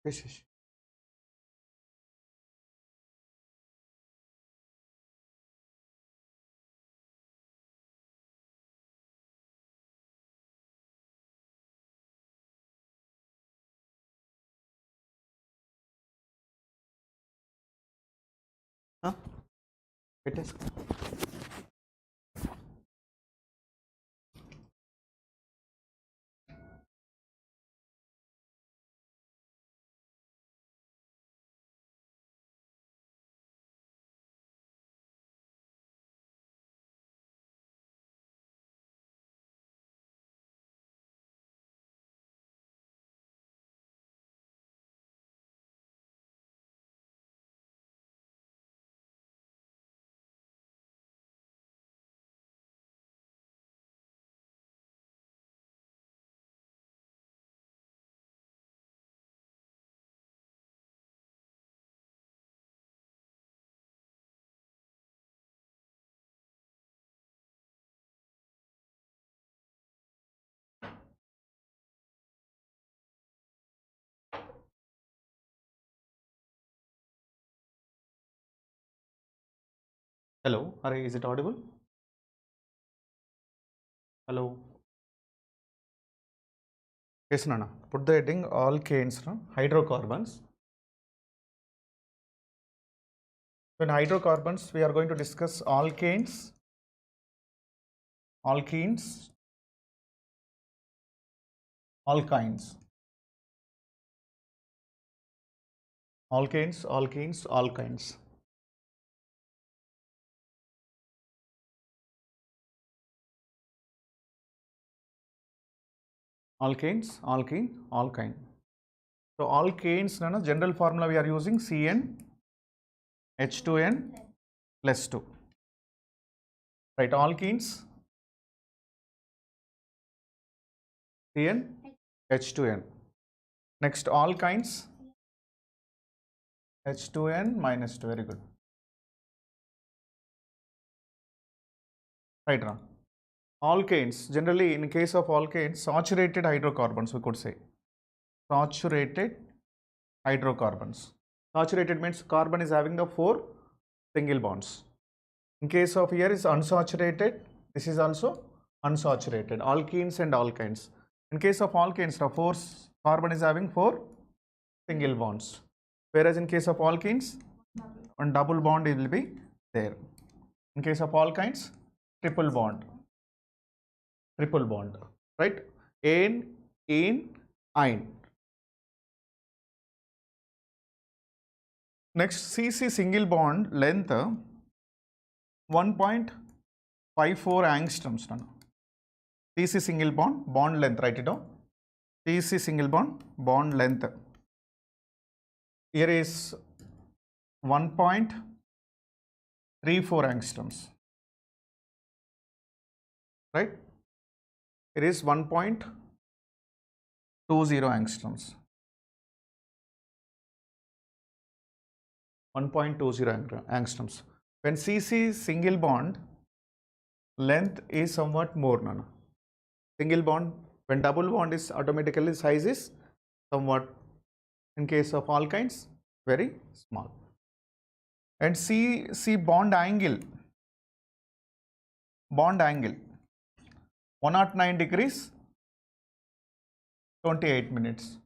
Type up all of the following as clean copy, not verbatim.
Fish. Huh? It is. Hello, is it audible? Hello. Yes, Nana. Put the heading alkanes, hydrocarbons. So in hydrocarbons, we are going to discuss alkanes, alkenes, alkynes. Alkanes, alkenes, alkynes. Alkanes, alkene, alkyne. So alkanes, Nana, general formula we are using CN H2N plus 2. Right, alkenes, CN H2N. Next, alkynes, H2N minus 2. Very good. Right, Ram. Alkanes, generally in case of alkanes, saturated hydrocarbons we could say. Saturated hydrocarbons. Saturated means carbon is having the 4 single bonds. In case of here is unsaturated, this is also unsaturated. Alkenes and alkynes. In case of alkanes, the 4 carbon is having 4 single bonds. Whereas in case of alkenes, one double bond will be there. In case of alkynes, triple bond, right? Ane, ene, ine. Next, CC single bond length 1.54 angstroms. CC single bond length, write it down. CC single bond length. Here is 1.34 angstroms, right? It is 1.20 angstroms. 1.20 angstroms. When CC single bond length is somewhat more, Nana. Single bond, when double bond is automatically size is somewhat, in case of alkynes, very small. And C bond angle 109 degrees 28 minutes.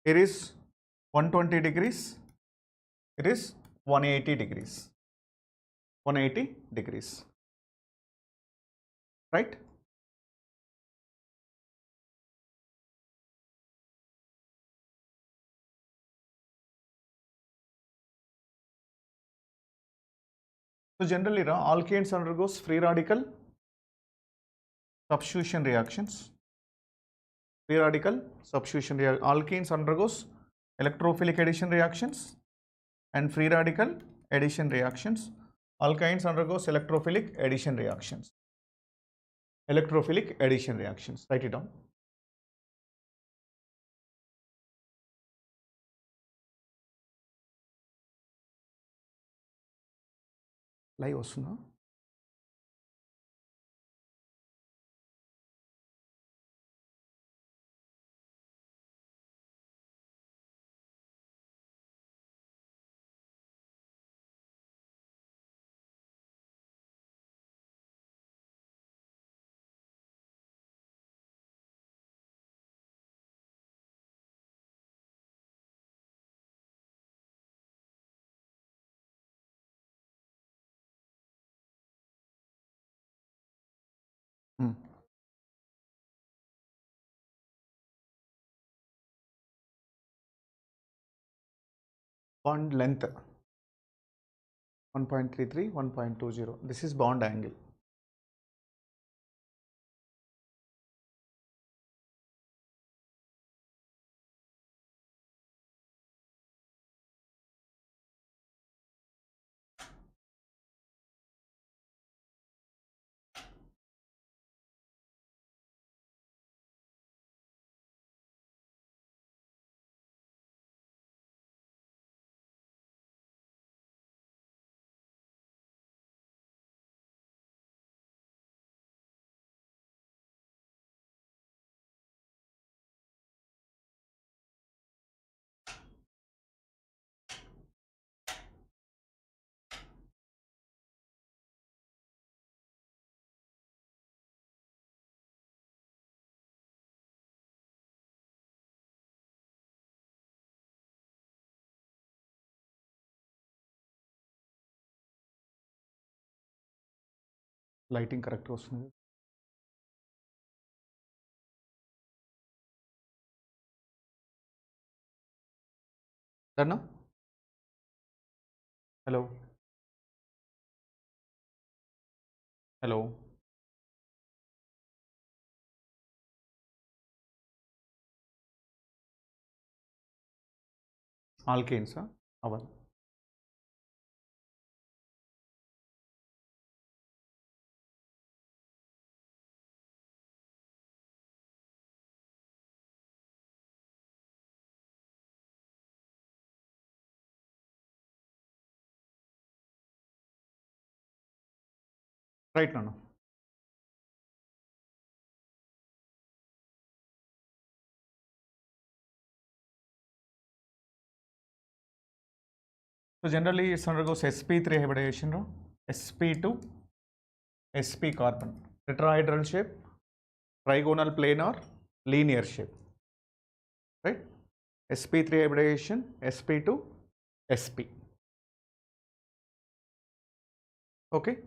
It is 120 degrees. It is 180 degrees. 180 degrees. Right? So generally, alkanes undergoes free radical substitution reactions. Free radical substitution reaction. Alkenes undergoes electrophilic addition reactions and free radical addition reactions. Alkynes undergoes electrophilic addition reactions. Electrophilic addition reactions. Write it down. Live వస్తుందా? Hmm. Bond length 1.33, 1.20. This is bond angle. Lighting correct వస్తుంది. Done? Hello. Hello. Alkanes, huh? Aval. Right, Nana. So generally it undergoes sp3 hybridization, no? sp2 sp carbon, tetrahedral shape, trigonal planar, linear shape, right? sp3 hybridization, sp2 sp. Okay.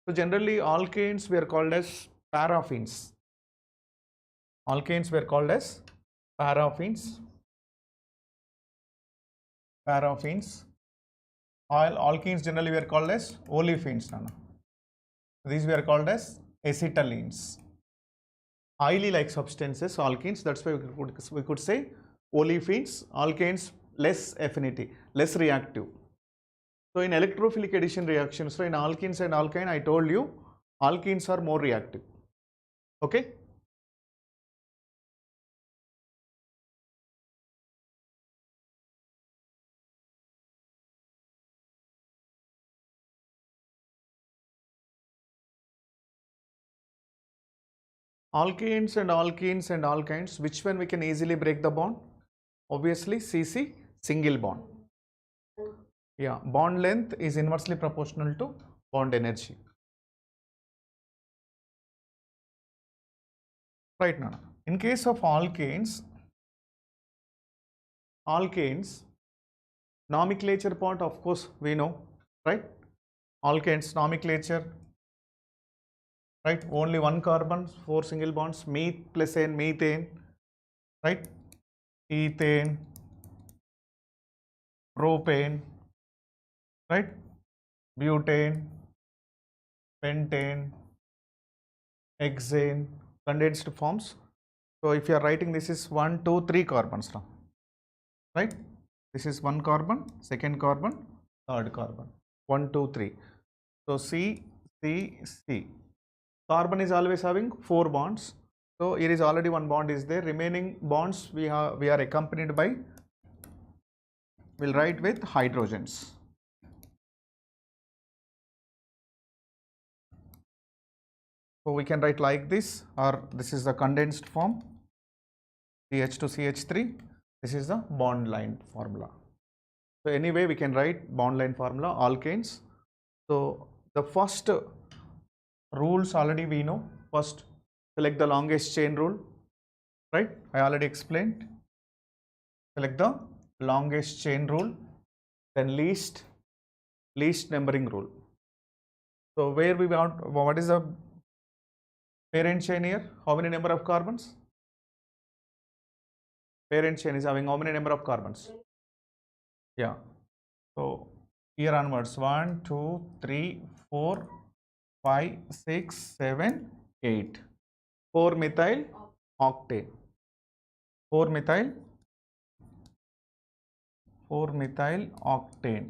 So generally alkanes were called as paraffins. Alkanes were called as paraffins. Paraffins. Alkenes generally were called as olefins, Nana. These were called as acetylenes. Highly like substances, alkenes, that's why we could say olefins. Alkanes less affinity, less reactive. So in electrophilic addition reactions, so in alkenes and alkyne, I told you alkenes are more reactive. Okay. Alkanes and alkenes and alkynes, which one we can easily break the bond? Obviously CC, single bond. Yeah, bond length is inversely proportional to bond energy. Right, Nana. In case of alkanes, nomenclature part, of course, we know, right? Alkanes nomenclature, right? Only one carbon, 4 single bonds, meth plus N, methane, right? Ethane, propane, right? Butane, pentane, hexane, condensed forms. So if you are writing, this is 1, 2, 3 carbons now, right? This is one carbon, second carbon, third carbon, 1, 2, 3. So C, C, C. Carbon is always having 4 bonds. So here is already one bond is there. Remaining bonds we are accompanied by, we'll write with hydrogens. So we can write like this, or this is the condensed form, CH to CH3. This is the bond line formula. So anyway, we can write bond line formula, alkanes. So the first rules already we know. First, select the longest chain rule, right? I already explained. Select the longest chain rule, then least numbering rule. So where we want, what is the parent chain here? How many number of carbons? Parent chain is having how many number of carbons? Yeah. So here onwards, 1, 2, 3, 4, 5, 6, 7, 8. 4 methyl octane. 4 methyl 4 methyl octane.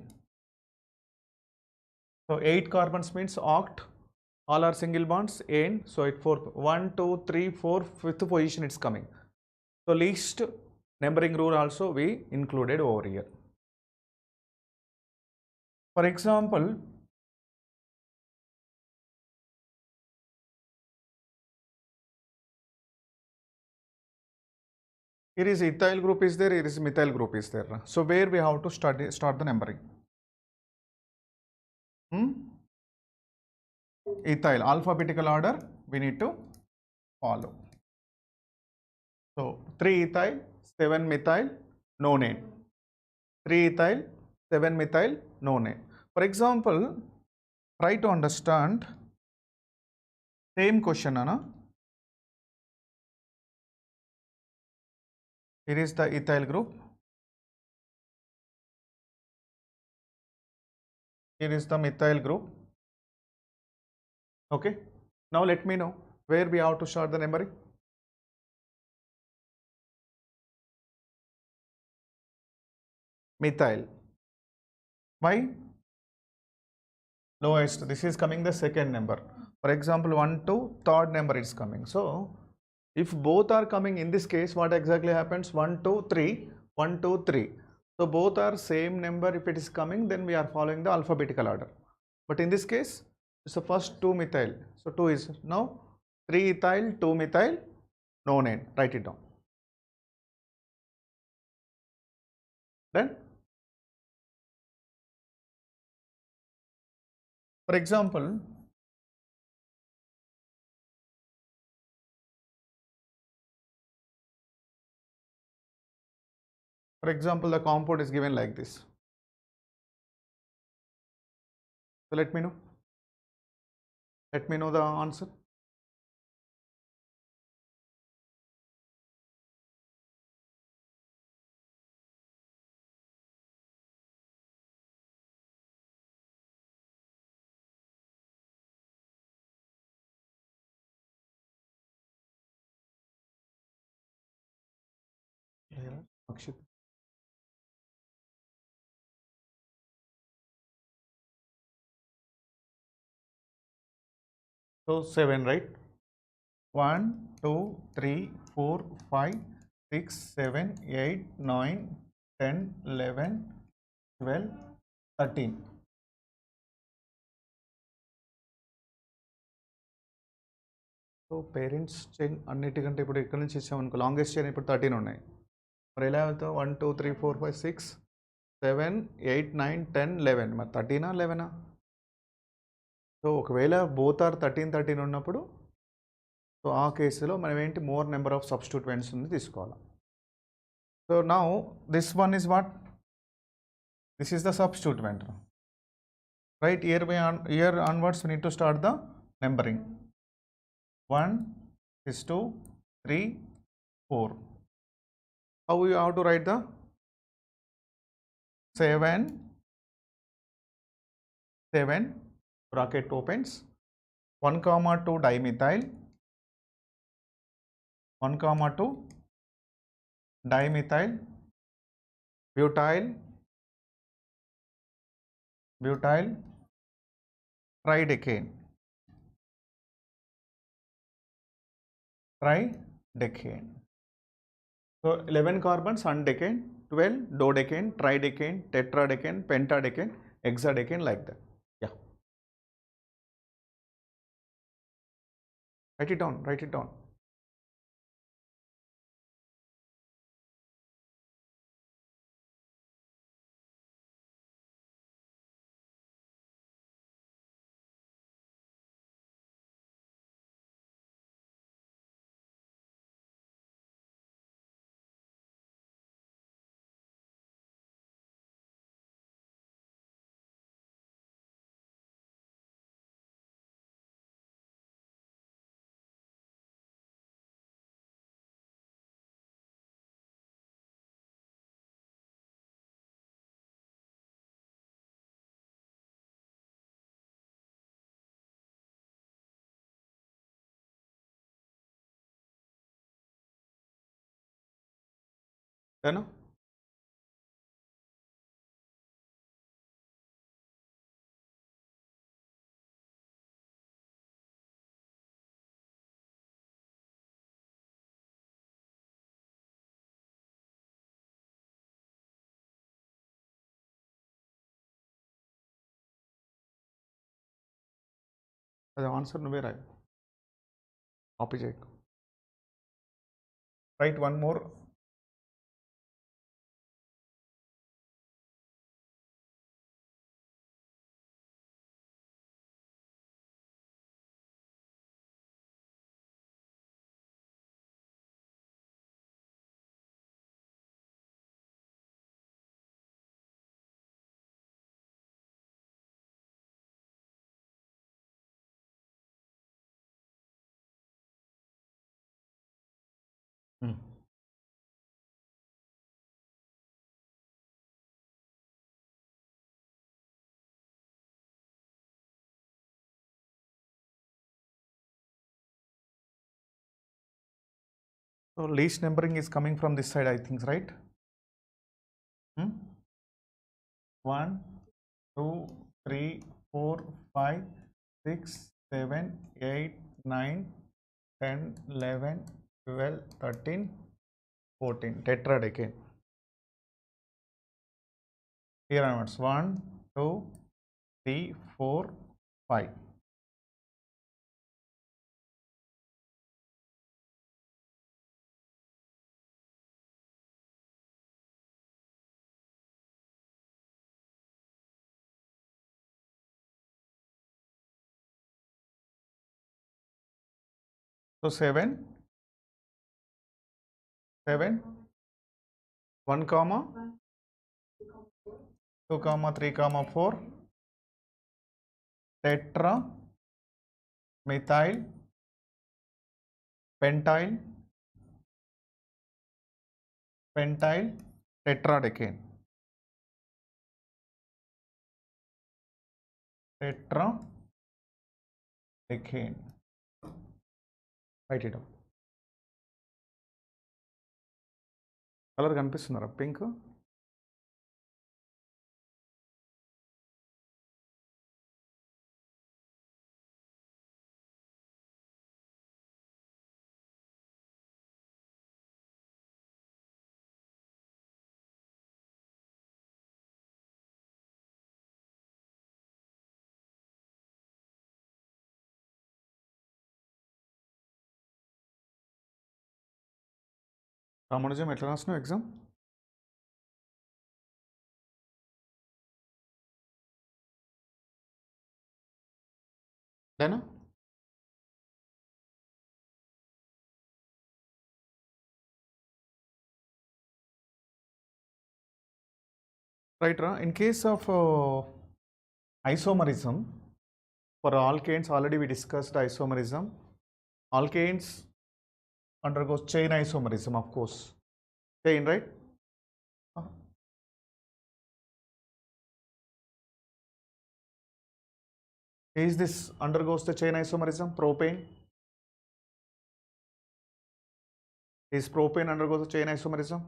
So 8 carbons means oct. All are single bonds. Ane. So at fourth, 1, 2, 3, 4, fifth position it's coming. So least numbering rule also we included over here. For example, here is ethyl group is there, here is methyl group is there. So where we have to start the numbering? Ethyl, alphabetical order we need to follow. So 3 ethyl, 7 methyl, nonane. 3 ethyl, 7 methyl, nonane. For example, try to understand same question, Anna. Here is the ethyl group. Here is the methyl group. Okay. Now let me know where we have to start the numbering. Methyl. Why? Lowest. This is coming the second number. For example, 1, 2, third number is coming. So if both are coming in this case, what exactly happens? 1, 2, 3, 1, 2, 3. So both are same number. If it is coming, then we are following the alphabetical order. But in this case, it's the first 2 methyl. So 2 is now 3 ethyl, 2 methyl, nonane. Write it down. Then, for example, the compound is given like this. So let me know. Let me know the answer. Akshit. So 7, right? 1, 2, 3, 4, 5, 6, 7, 8, 9, 10, 11, 12, 13. So parents chain అన్నిటికంటే ఇప్పుడు ఇక్కడ నుంచి ఇచ్చామనుకో longest chain ఇప్పుడు 13 ఉన్నాయి. మరి ఎలా అవుతావు? 1, 2, 3, 4, 5, 6, 7, 8, 9, 10, 11. మరి 13 11. సో ఒకవేళ బోత్ ఆర్ 13 13 ఉన్నప్పుడు సో ఆ కేసులో మనం ఏంటి మోర్ నెంబర్ ఆఫ్ సబ్స్టిట్యూయెంట్స్ ఉంది తీసుకోవాలి. So now this one is what? This is the substituent. Right, here onwards we need to start the numbering. 1 is 2, 3, 4. How you have to write the 7, 7 bracket opens, 1 comma 2 dimethyl, 1 comma 2 dimethyl, butyl, butyl, tridecane, tridecane. So 11 carbons undecane, 12 dodecane, tridecane, tetradecane, pentadecane, hexadecane, like that. Yeah. Write it down, write it down. Then the answer నువ్వే రాయి. Copy చేయకు. Write one more. So least numbering is coming from this side, I think, right? 1, 2, 3, 4, 5, 6, 7, 8, 9, 10, 11, 12, 13, 14. Tetradecane. Here onwards. 1, 2, 3, 4, 5. So 7, 1 comma, 2 comma, 3 comma, 4. Tetra, methyl, pentyl, tetradecane. Tetradecane. Write it down. Colour కనిపిస్తున్నారా? Pink. Ramanujam ఎట్లా రాసినావు exam? దేనా? Right, in case of isomerism, for alkanes, already we discussed isomerism. Alkanes undergoes chain isomerism, of course. Chain, right? Is this undergoes the chain isomerism? Propane. Is propane undergoes the chain isomerism?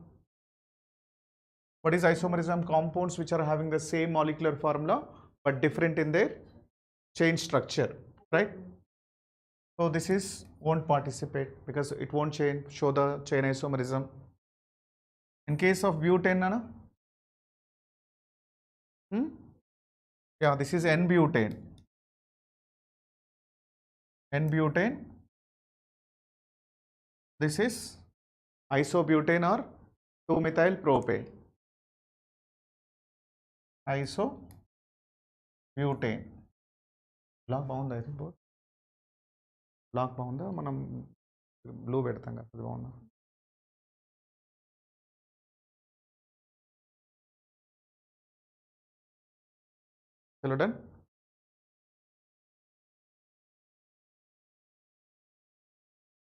What is isomerism? Compounds which are having the same molecular formula but different in their chain structure, right? So this is won't participate because it won't show the chain isomerism. In case of butane, Nana? Yeah, this is N-butane. N-butane. This is isobutane or 2-methyl propane. Isobutane. Block bound, I think both. Block bound, manam blue పెడతాం కదా, అది బాగుందా? Hello, done?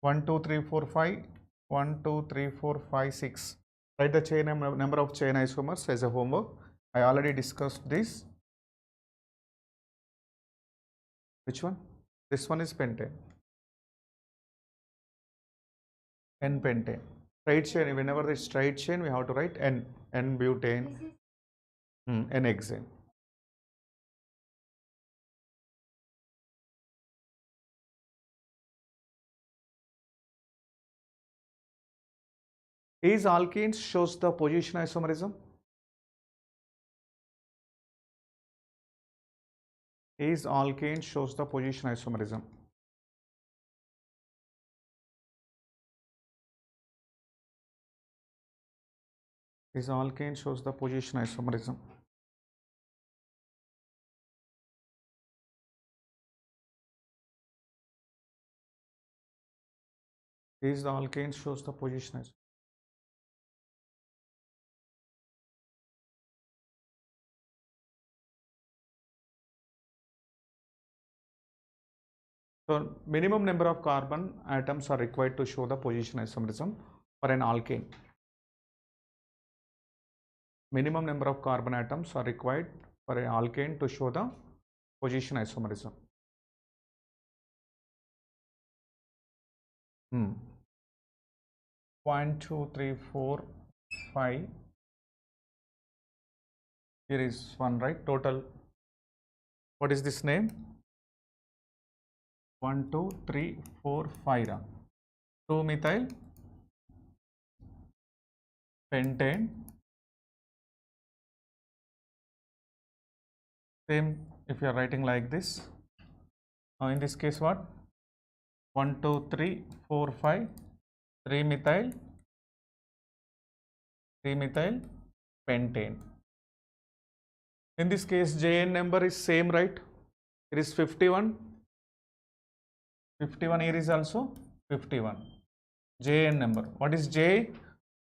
One, two, three, four, five. 1, 2, 3, 4, 5, 6. Write the chain number of chain isomers as a homework. I already discussed this. Which one? This one is pentane. N-pentane. Straight chain, whenever it's straight chain, we have to write N butane, N hexane. Is alkenes shows the position isomerism? Is alkane shows the position isomerism? Is alkane shows the position isomerism? Is the alkane shows the position isomerism? So minimum number of carbon atoms are required to show the position isomerism for an alkane. Minimum number of carbon atoms are required for an alkane to show the position isomerism. 1, 2, 3, 4, 5. Here is one, right? Total. What is this name? 1, 2, 3, 4, 5. 2-methyl pentane. Same if you are writing like this. Now in this case what? 1, 2, 3, 4, 5. 3-methyl pentane. In this case JN number is same, right? It is 51. 51 here is also 51. JN number. What is J?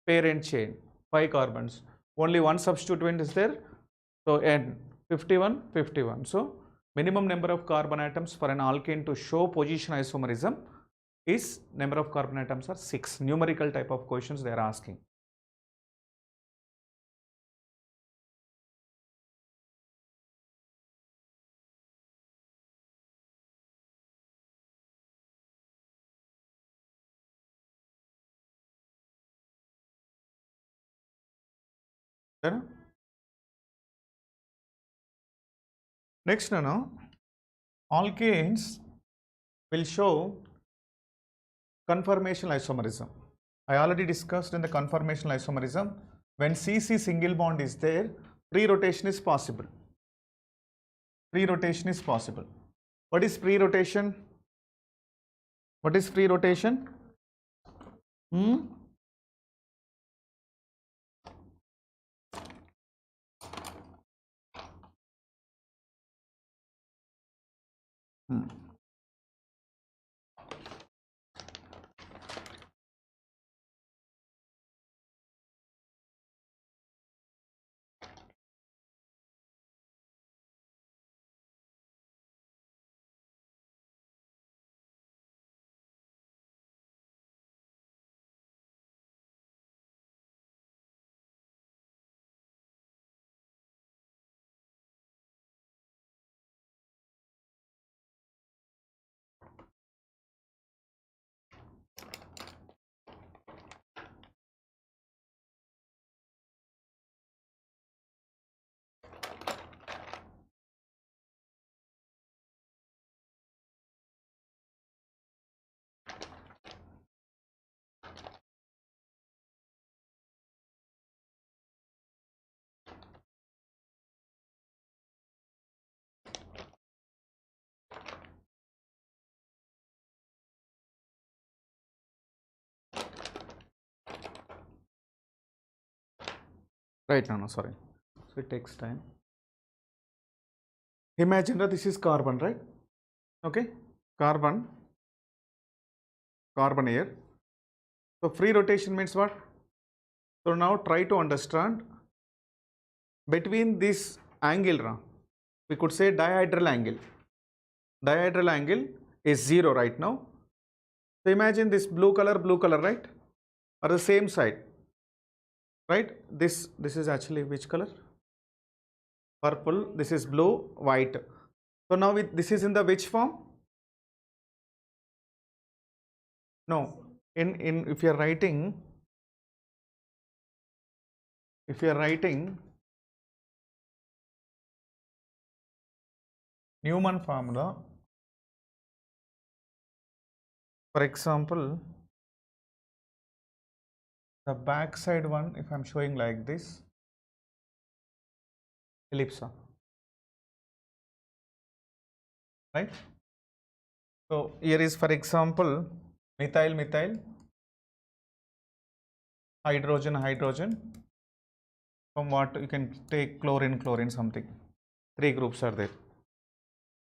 Parent chain. 5 carbons. Only one substituent is there. So N. 51, 51. So minimum number of carbon atoms for an alkane to show position isomerism is number of carbon atoms are 6. Numerical type of questions they are asking. Then next, alkanes will show conformational isomerism. I already discussed in the conformational isomerism, when CC single bond is there, free rotation is possible. Free rotation is possible. What is free rotation? What is free rotation? Right, no, sorry. So it takes time. Imagine that this is carbon, right? Okay, carbon here. So free rotation means what? So now try to understand between this angle, we could say dihedral angle. Dihedral angle is 0 right now. So imagine this blue color, right? Are the same side, right? This is actually which color? Purple. This is blue, white. So now this is in the which form? No, in if you are writing if you are writing Newman formula, for example, the backside one, if I am showing like this, ellipse, right? So here is, for example, methyl, methyl, hydrogen, hydrogen. From what you can take chlorine, chlorine, something. 3 groups are there.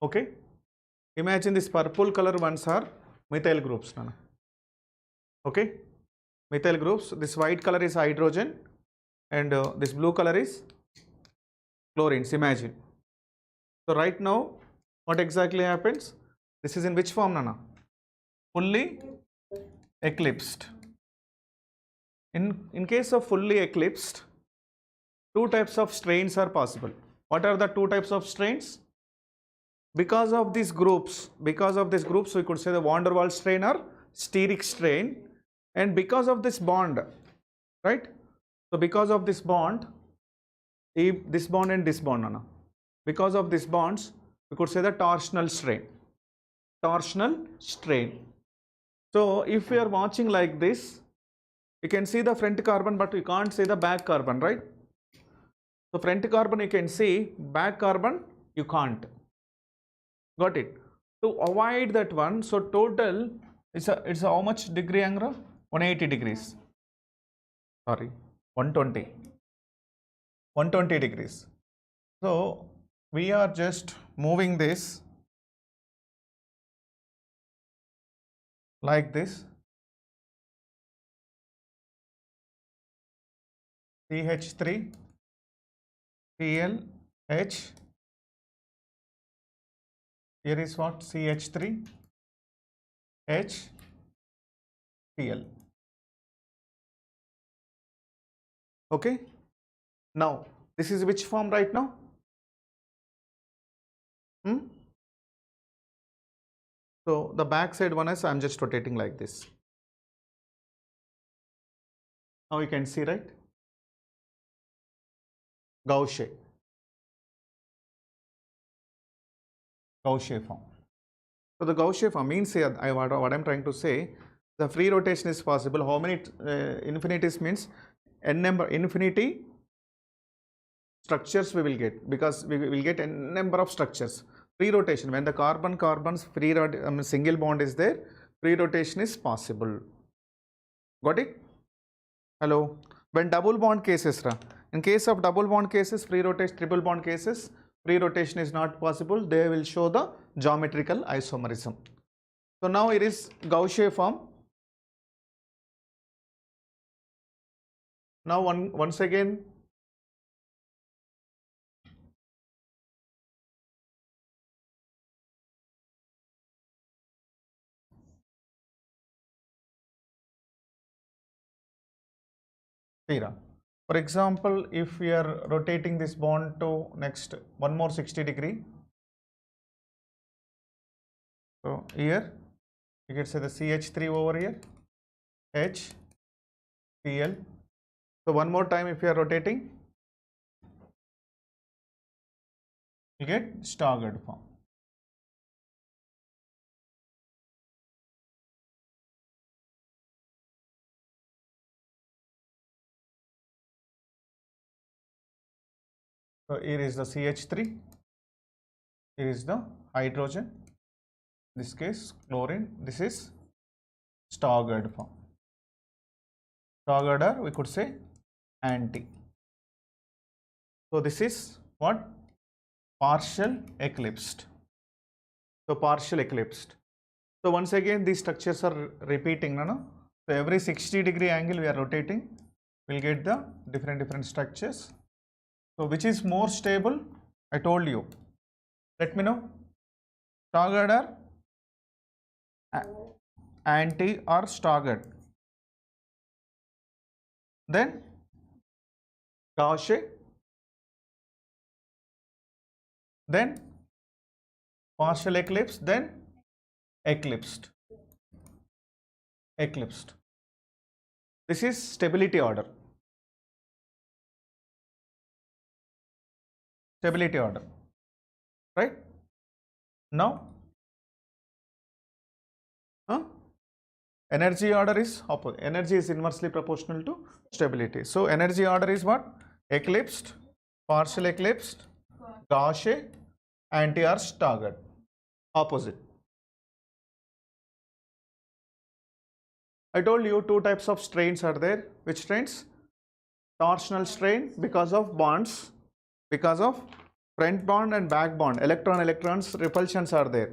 Okay. Imagine this purple color ones are methyl groups. Nana. Okay. Methyl groups. This white color is hydrogen, and this blue color is chlorines. Imagine. So right now, what exactly happens? This is in which form, Nana? Fully eclipsed. In case of fully eclipsed, two types of strains are possible. What are the two types of strains? Because of these groups, we could say the van der Waals strain or steric strain, and because of this bond, right? So because of this bond, if this bond and this bond, Nana, because of these bonds, we could say the torsional strain. Torsional strain. So if we are watching like this, you can see the front carbon, but you can't see the back carbon, right? So front carbon you can see, back carbon you can't. Got it? To avoid that one, so total it's a how much degree angle? 180 degrees. Sorry, 120. 120 degrees. So we are just moving this like this. CH3 Cl H. Here is what? CH3 H Cl. Okay. Now this is which form right now? So the back side one is, I am just rotating like this. Now you can see, right? Gaussian form. So the Gaussian form means here, what I am trying to say, the free rotation is possible. How many infinities means n number infinity structures we will get, because we will get n number of structures. Free rotation, when the carbons free single bond is there, free rotation is possible. Got it? Hello. When double bond cases, in case of double bond cases, free rotation, triple bond cases, free rotation is not possible. They will show the geometrical isomerism. So now it is Gaussian form. Now once again, for example, if we are rotating this bond to next one more 60 degree, so here you can say the CH3 over here, H, Cl. So one more time, if you are rotating, you get staggered form. So here is the CH3, here is the hydrogen, in this case chlorine, this is staggered form. Staggered, or we could say anti. So this is what? Partial eclipsed. So partial eclipsed. So once again these structures are repeating, no? So every 60 degree angle we are rotating, we'll get the different structures. So which is more stable? I told you. Let me know. Staggered or anti or staggered? Then Gaussian, then partial eclipse, then eclipsed. Eclipsed. This is stability order. stability order, right? Now energy order is opposite. Energy is inversely proportional to stability. So energy order is what? Eclipsed, partial eclipsed, Gaussian, anti or staggered. Opposite. I told you two types of strains are there. Which strains? Torsional strain because of bonds, because of front bond and back bond. Electrons repulsions are there.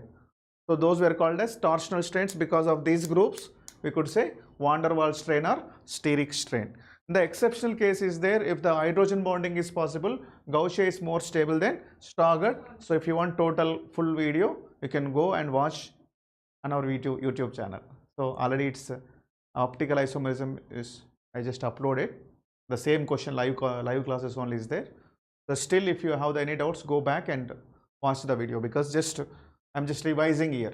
So those were called as torsional strains because of these groups. We could say van der Waals strain or steric strain. The exceptional case is there if the hydrogen bonding is possible. Gaussian is more stable than staggered. So if you want total full video, you can go and watch on our YouTube channel. So already it's optical isomerism is, I just uploaded. The same question live classes only is there. So still if you have any doubts, go back and watch the video because I'm just revising here.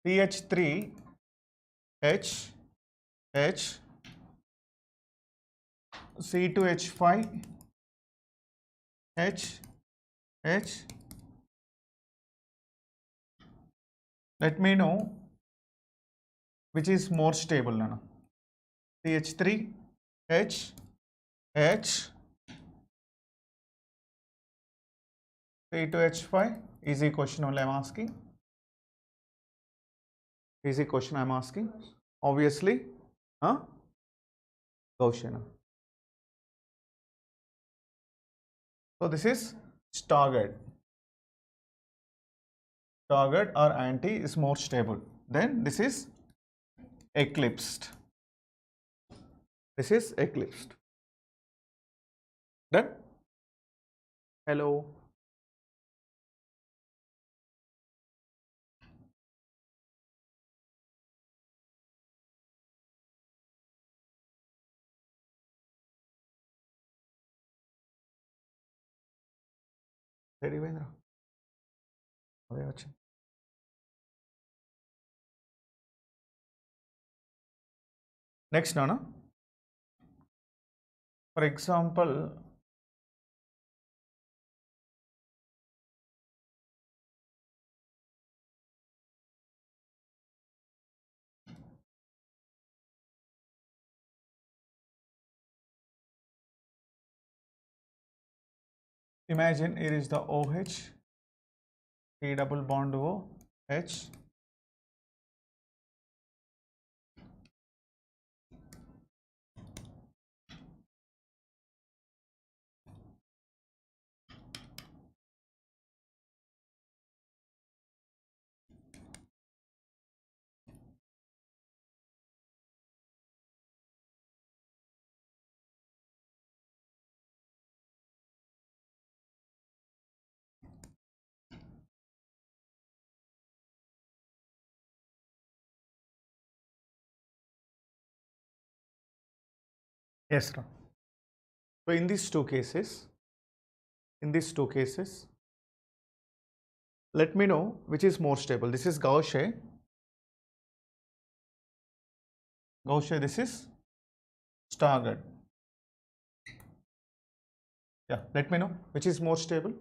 CH3 H C2H5 H. Let me know which is more stable now. CH3 H C2H5. Easy question only I'm asking. Easy question I'm asking. Obviously, Gaussian. So this is staggered. Staggered or anti is more stable. Then this is eclipsed. This is eclipsed. Done? Hello. Ready, Vendra? Next, Nana. For example, imagine here is the OH, T double bond O, H. Yes, sir. So in these two cases, let me know which is more stable. This is Gaussian. This is staggered. Yeah, let me know which is more stable.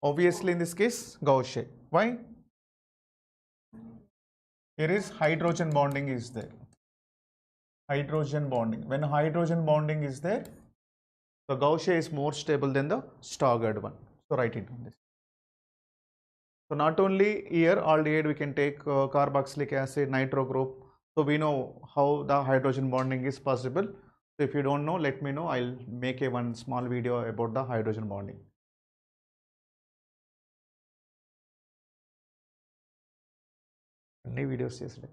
Obviously in this case, Gaussian. Why? Here is hydrogen bonding is there. Hydrogen bonding. When hydrogen bonding is there, the Gaussian is more stable than the staggered one. So write it on this. So not only here aldehyde we can take carboxylic acid, nitro group. So we know how the hydrogen bonding is possible. So if you don't know, let me know. I'll make one small video about the hydrogen bonding. Any videos yesterday?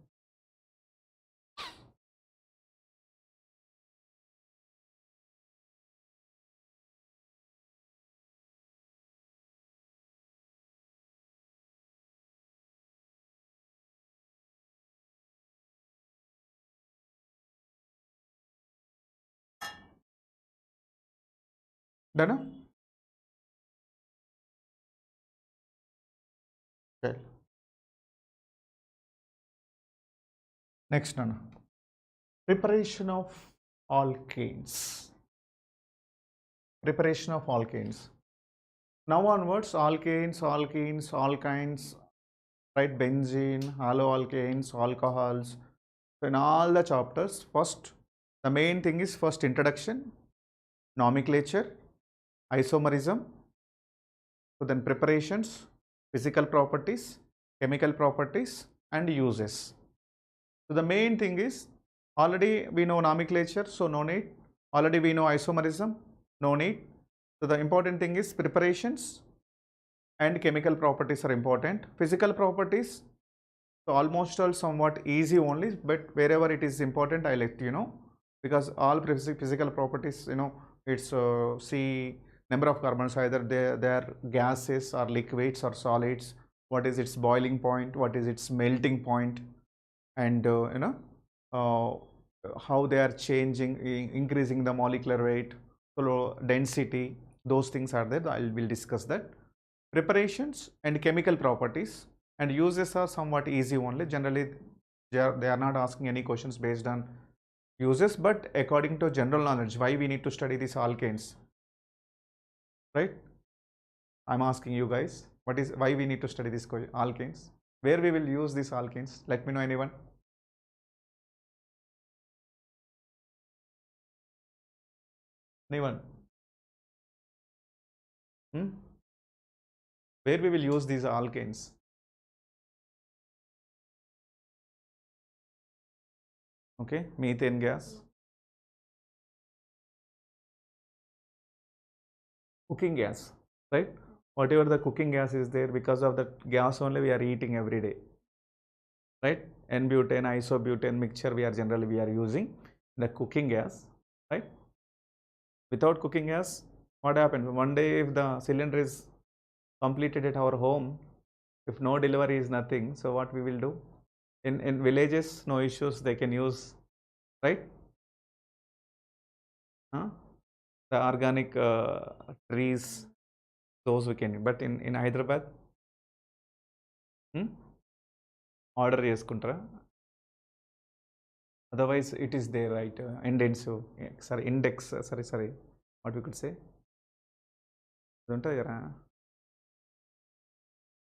Done? Okay. Next, Nana. Preparation of alkanes. Preparation of alkanes. Now onwards, alkanes, alkenes, alkynes, right? Benzene, haloalkanes, alcohols. So in all the chapters, first, the main thing is first introduction, nomenclature, isomerism, so then preparations, physical properties, chemical properties, and uses. So the main thing is, already we know nomenclature, so no need. Already we know isomerism, no need. So the important thing is preparations and chemical properties are important. Physical properties, so almost all somewhat easy only, but wherever it is important, I let you know, because all physical properties, you know, it's see number of carbons, either they are gases or liquids or solids, what is its boiling point, what is its melting point, and how they are changing, increasing the molecular weight, so density, those things are there. I will discuss that. Preparations and chemical properties and uses are somewhat easy only. Generally, they are not asking any questions based on uses, but according to general knowledge, why we need to study these alkanes, right? I'm asking you guys, why we need to study these alkanes? Where we will use these alkanes? Let me know, anyone? Anyone? Where we will use these alkanes? Okay, methane gas, cooking gas, right? Whatever the cooking gas is there, because of that gas only we are eating every day, right? N-butane, isobutane mixture we are using the cooking gas, right? Without cooking gas, what happens? One day if the cylinder is completed at our home, if no delivery is nothing, so what we will do? In villages, no issues, they can use, right? The organic trees, those we can, but in Hyderabad, order చేసుకుంటారా? Otherwise it is there, right? Index, sorry, what we could say,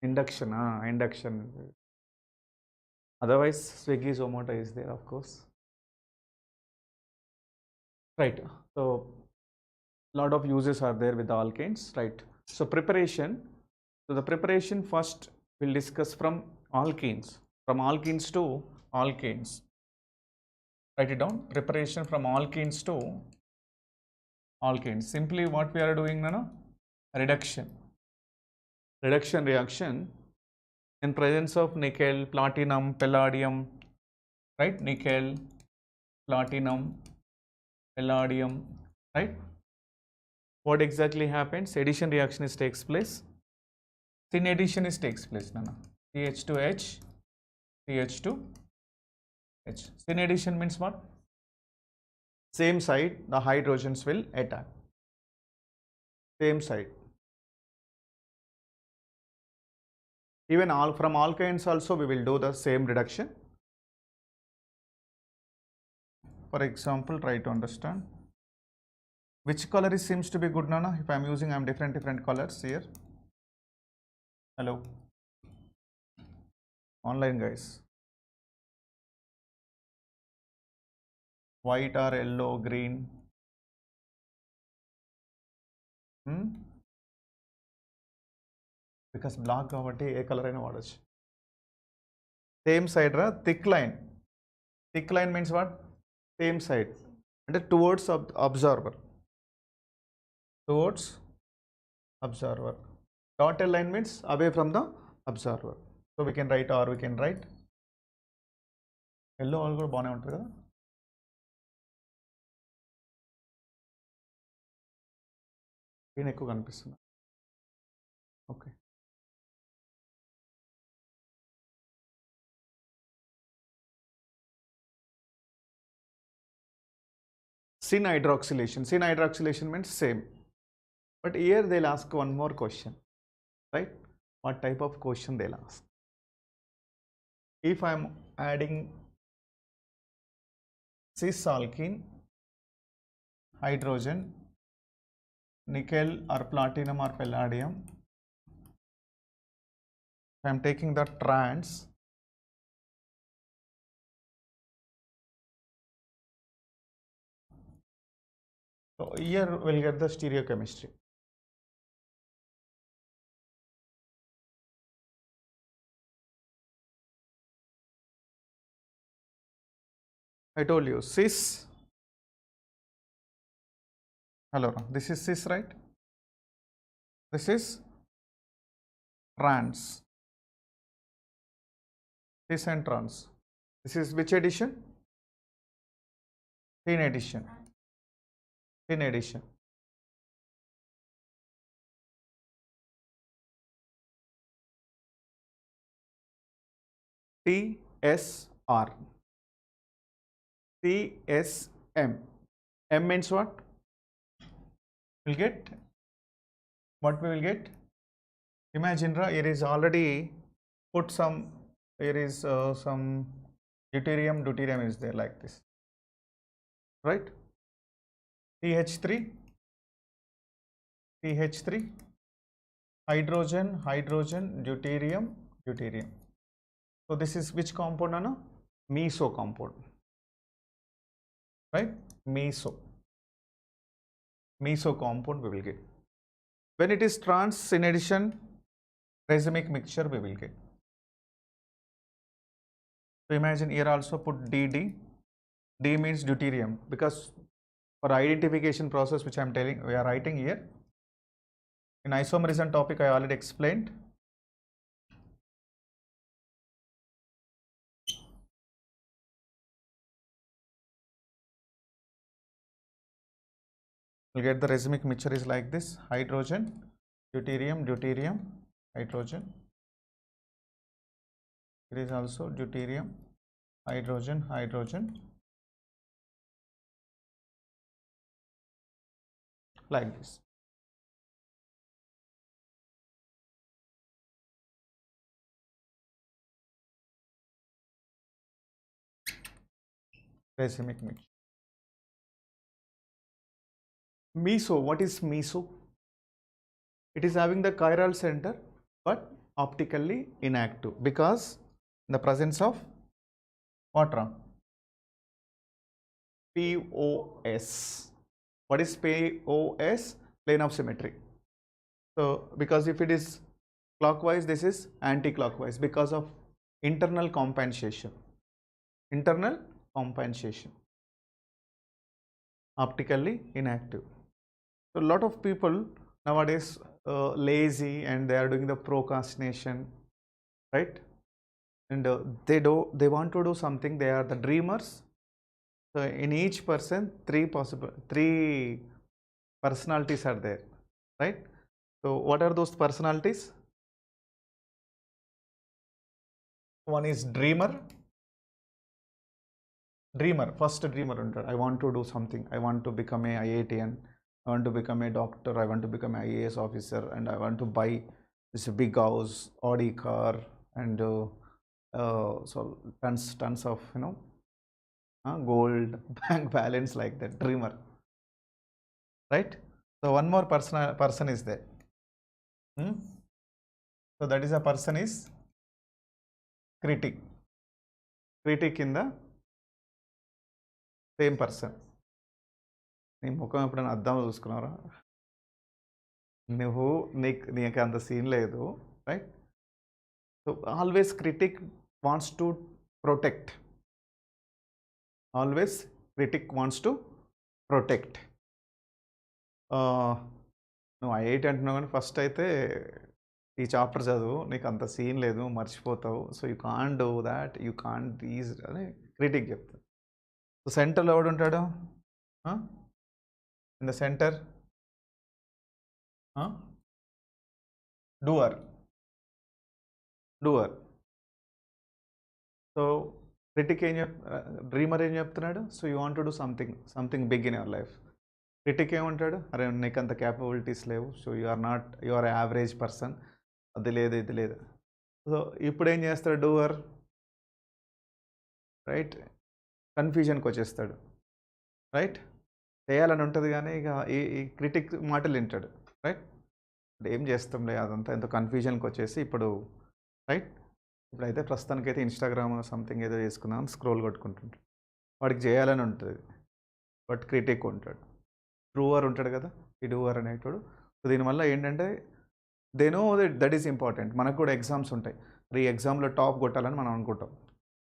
induction. Otherwise Swiggy, Zomato is there, of course, right? So lot of uses are there with the alkanes, right? So preparation, so the preparation first we'll discuss from alkenes to alkanes. Write it down. Preparation from alkenes to alkanes. Simply what we are doing now, reduction reaction in presence of nickel, platinum, palladium, right? Nickel, platinum, palladium, right? What exactly happens? Addition reaction takes place. Thin addition takes place, Nana. CH2H, CH2H. Thin addition means what? Same side, the hydrogens will attack. Same side. Even from alkynes also we will do the same reduction. For example, try to understand. Which color seems to be good, Nana? If I am using, I am different colors here. Hello. Online guys. White or yellow, green? Because black కాబట్టి ఏ colour అయినా వాడచ్చు. Same side ra, thick line. Thick line means what? Same side. And towards observer. Towards observer. Dotted line means away from the observer. So we can write, or we can write yellow all కూడా బాగానే ఉంటుంది కదా. Green ఎక్కువ కనిపిస్తుంది. Okay. Syn hydroxylation. Syn hydroxylation means same. But here they'll ask one more question, right? What type of question they'll ask? If I am adding cis alkene, hydrogen, nickel or platinum or palladium. I am taking the trans. So here we'll get the stereochemistry. I told you cis. Hello, this is cis, right? This is trans. Cis and trans. This is which addition? Tin addition. Tin addition. TSR. CSM. M means what? We'll get what we will get. Imagine here is already put some, here is some deuterium is there like this, right? CH3, hydrogen, deuterium. So this is which compound, Anna? Meso compound, right? Meso compound we will get. When it is trans, in addition, racemic mixture we will get. So imagine here also put DD. D means deuterium, because for identification process which I am telling, we are writing here. In isomerism topic I already explained. We'll get the racemic mixture is like this: hydrogen, deuterium, hydrogen. It is also deuterium, hydrogen, like this. Racemic mixture. Meso, what is meso? It is having the chiral center but optically inactive because in the presence of water. POS. What is POS? Plane of symmetry. So because if it is clockwise, this is anti-clockwise because of internal compensation. Optically inactive. So a lot of people nowadays lazy and they are doing the procrastination, right? And they want to do something. They are the dreamers. So in each person, three personalities are there, right? So what are those personalities? One is dreamer. First dreamer. I want to do something. I want to become a IITian. I want to become a doctor. I want to become an IAS officer, and I want to buy this big house, Audi car, and so tons of gold, bank balance, like that. Dreamer, right? So one more person is there. So that is a person is critic in the same person. నీ ముఖం ఎప్పుడైనా అద్దంలో చూసుకున్నారా? నీకు అంత scene లేదు, right? So always critic wants to protect. నువ్వు IIT అంటున్నావు కానీ ఫస్ట్ అయితే ఈ చాప్టర్ చదువు, నీకు అంత సీన్ లేదు, మర్చిపోతావు, so you can't do that, you can't these అని క్రిటిక్ చెప్తాడు. సో సెంటర్లో ఎవడు ఉంటాడు? In the center, doer. So critic dreamer ఏం చెప్తున్నాడు? So you want to do something big in your life. Critic ఏమంటాడు? అరే నీకు అంత క్యాపబిలిటీస్ లేవు, so you are average person, అది లేదు ఇది లేదు. సో ఇప్పుడు ఏం చేస్తాడు డూవర్? రైట్, కన్ఫ్యూజన్కి వచ్చేస్తాడు. రైట్? చేయాలని ఉంటుంది కానీ ఇక ఈ క్రిటిక్ మాటలు వింటాడు. రైట్? ఏం చేస్తాంలే అదంతా ఎంతో కన్ఫ్యూజన్కి వచ్చేసి ఇప్పుడు రైట్? ఇప్పుడైతే ప్రస్తుతానికైతే ఇన్స్టాగ్రామ్ సంథింగ్ ఏదో చేసుకుందాం స్క్రోల్ కొట్టుకుంటుంటాడు. వాడికి చేయాలని ఉంటుంది, బట్ క్రిటిక్ ఉంటాడు. ట్రూవర్ ఉంటాడు కదా, ఈ డూవర్ అనేటోడు. సో దీనివల్ల ఏంటంటే they know that is important. మనకు కూడా ఎగ్జామ్స్ ఉంటాయి. ఈ ఎగ్జామ్లో టాప్ కొట్టాలని మనం అనుకుంటాం.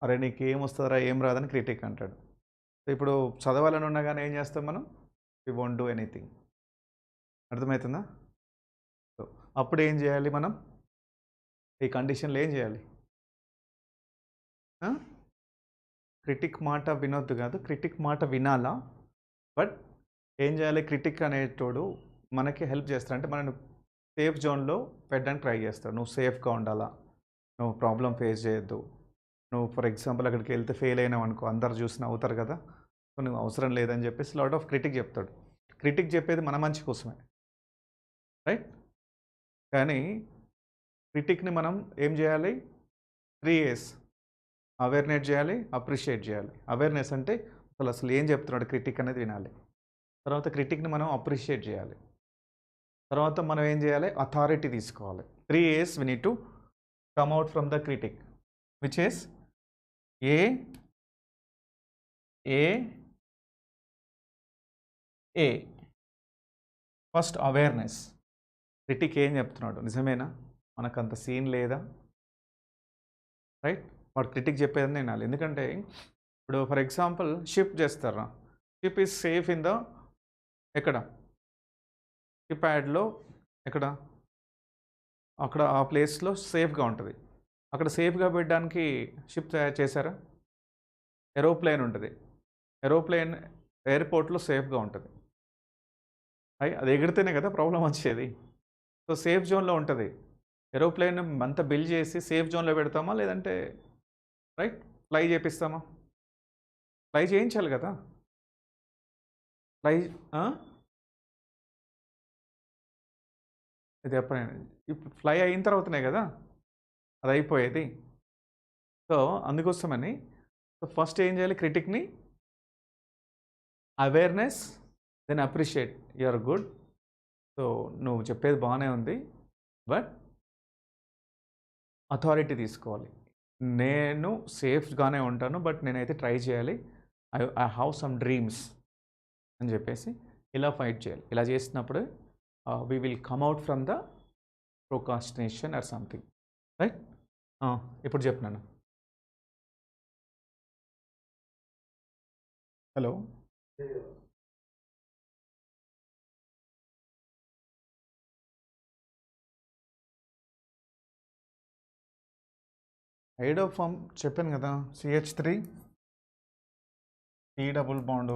అరే నీకు ఏం వస్తుందా ఏం రాదని క్రిటిక్ అంటాడు. సో ఇప్పుడు చదవాలని ఉన్నా కానీ ఏం చేస్తాం మనం? We won't do anything. అర్థమవుతుందా? సో అప్పుడు ఏం చేయాలి మనం? ఈ కండిషన్లో ఏం చేయాలి? క్రిటిక్ మాట వినొద్దు కాదు, క్రిటిక్ మాట వినాలా. బట్ ఏం చేయాలి? క్రిటిక్ అనేటోడు మనకి హెల్ప్ చేస్తాడు. అంటే మనను సేఫ్ జోన్లో పెట్టడానికి ట్రై చేస్తాడు. నువ్వు సేఫ్గా ఉండాలా, నువ్వు ప్రాబ్లం ఫేస్ చేయొద్దు. నువ్వు ఫర్ ఎగ్జాంపుల్ అక్కడికి వెళ్తే ఫెయిల్ అయినావు అనుకో, అందరు చూసి నవ్వుతారు కదా, సో నువ్వు అవసరం లేదని చెప్పేసి లాట్ ఆఫ్ క్రిటిక్ చెప్తాడు. క్రిటిక్ చెప్పేది మన మంచి కోసమే, రైట్? కానీ క్రిటిక్ని మనం ఏం చేయాలి? 3 A's. అవేర్నెస్ చేయాలి, అప్రిషియేట్ చేయాలి. అవేర్నెస్ అంటే అసలు ఏం చెప్తున్నాడు క్రిటిక్ అనేది వినాలి. తర్వాత క్రిటిక్ని మనం అప్రిషియేట్ చేయాలి. తర్వాత మనం ఏం చేయాలి? అథారిటీ తీసుకోవాలి. 3 A's we need to come out from the critic, which is A. First awareness. Critic ఏం చెప్తున్నాడు, నిజమేనా, మనకంత సీన్ లేదా, రైట్? వాడు క్రిటిక్ చెప్పేదని వినాలి. ఎందుకంటే ఇప్పుడు ఫర్ ఎగ్జాంపుల్ షిప్ చేస్తారా, ship is safe in the ఎక్కడ? షిప్ యాడ్లో ఎక్కడ? అక్కడ ఆ ప్లేస్లో సేఫ్గా ఉంటుంది. అక్కడ సేఫ్గా పెట్టడానికి షిప్ తయారు చేశారా? ఏరోప్లేన్ ఉంటుంది. ఏరోప్లేన్ ఎయిర్పోర్ట్లో సేఫ్గా ఉంటుంది. అది ఎగిరితేనే కదా ప్రాబ్లం వచ్చేది. సో సేఫ్ జోన్లో ఉంటుంది. ఏరోప్లేన్ అంతా బిల్డ్ చేసి సేఫ్ జోన్లో పెడతామా, లేదంటే రైట్ ఫ్లై చేపిస్తామా? ఫ్లై చేయించాలి కదా. ఫ్లై ఇది చెప్పండి. ఇప్పుడు ఫ్లై అయిన తర్వాతనే కదా అది అయిపోయేది. సో అందుకోసమని ఫస్ట్ ఏం చేయాలి? క్రిటిక్ని awareness, then appreciate. You are good, so నువ్వు చెప్పేది బాగానే ఉంది, బట్ అథారిటీ తీసుకోవాలి. నేను సేఫ్గానే ఉంటాను, బట్ నేనైతే ట్రై చేయాలి. ఐ హ్యావ్ సమ్ డ్రీమ్స్ అని చెప్పేసి ఇలా ఫైట్ చేయాలి. ఇలా చేసినప్పుడు we will come out from the procrastination or something, right? ఇప్పుడు చెప్పినాను. హలో, ఐడో ఫామ్ చెప్పాను కదా, CH3 C double bond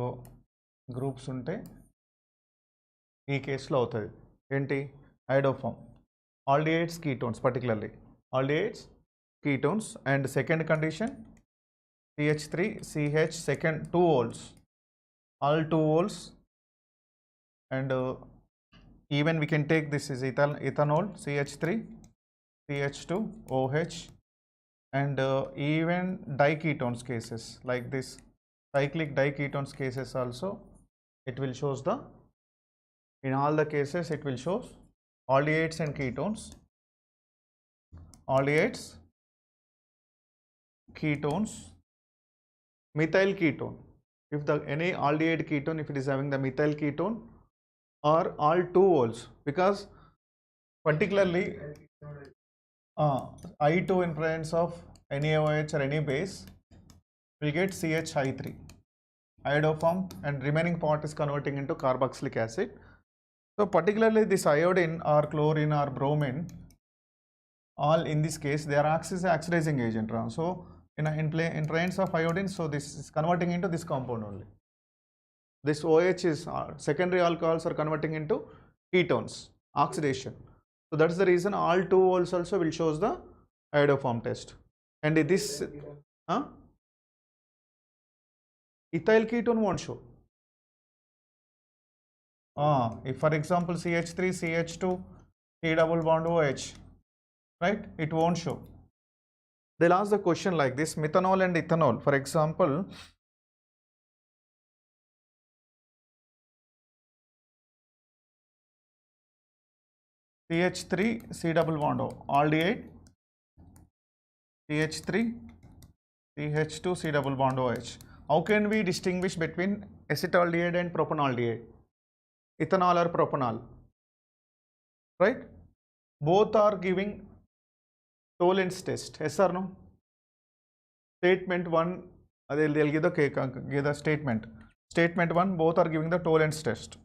groups ఉంటే ఈ కేసులో అవుతుంది. ఏంటి? Iodoform. Aldehydes ketones, particularly aldehydes ketones. And second condition, CH3 CH second 2 vols, all 2 vols. And even we can take this is ethanol CH3 CH2 OH. And even diketones cases like this cyclic diketones cases also, it will shows the, in all the cases it will shows aldehydes and ketones, aldehydes, ketones, methyl ketone. If the any aldehyde ketone, if it is having the methyl ketone, or all 2 vols, because particularly I2 in presence of any OH or any base will get CH3 iodo form, and remaining part is converting into carboxylic acid. So particularly this iodine or chlorine or bromine, all in this case they are oxidizing agent. So in presence of iodine, so this is converting into this compound only. This OH is secondary alcohols are converting into ketones, oxidation. So that's the reason all 2 vols also will shows the iodoform test. And this ethyl ketone won't show. If for example CH3 CH2 C double bond OH, right, it won't show. They'll ask the question like this: methanol and ethanol, for example, CH3 C double bond O, aldehyde, CH3 CH2 C double bond OH. How can we distinguish between acetaldehyde and propanaldehyde? Ethanol or propanol, right? Both are giving Tollens test, yes or no? Statement 1, they'll give the statement. Statement 1, both are giving the Tollens test.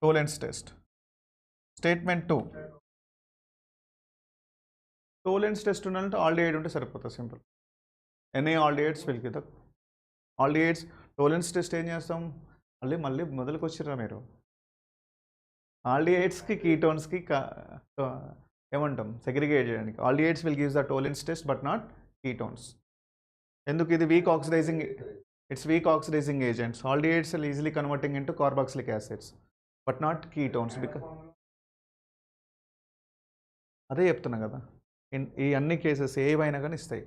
Tollens test. Statement 2, Tollens test ఉన్నంటే aldehyde ఉంటే సరిపోతుంది, simple. Any aldehydes will give the aldehydes. Tollens test ఏం చేస్తాం? మళ్ళీ మొదలుకు వచ్చిర్రా మీరు. ఆల్డిహైడ్స్కి కీటోన్స్కి ఏమంటాం segregate చేయడానికి. Aldehydes will gives the Tollens test but not ketones. ఎందుకు? ఇది weak oxidising, it's weak oxidising agents. Aldehydes are easily converting into carboxylic acids but not ketones. Because అదే చెప్తున్నా కదా, ఈ అన్ని కేసెస్ ఏవైనా కానీ ఇస్తాయి.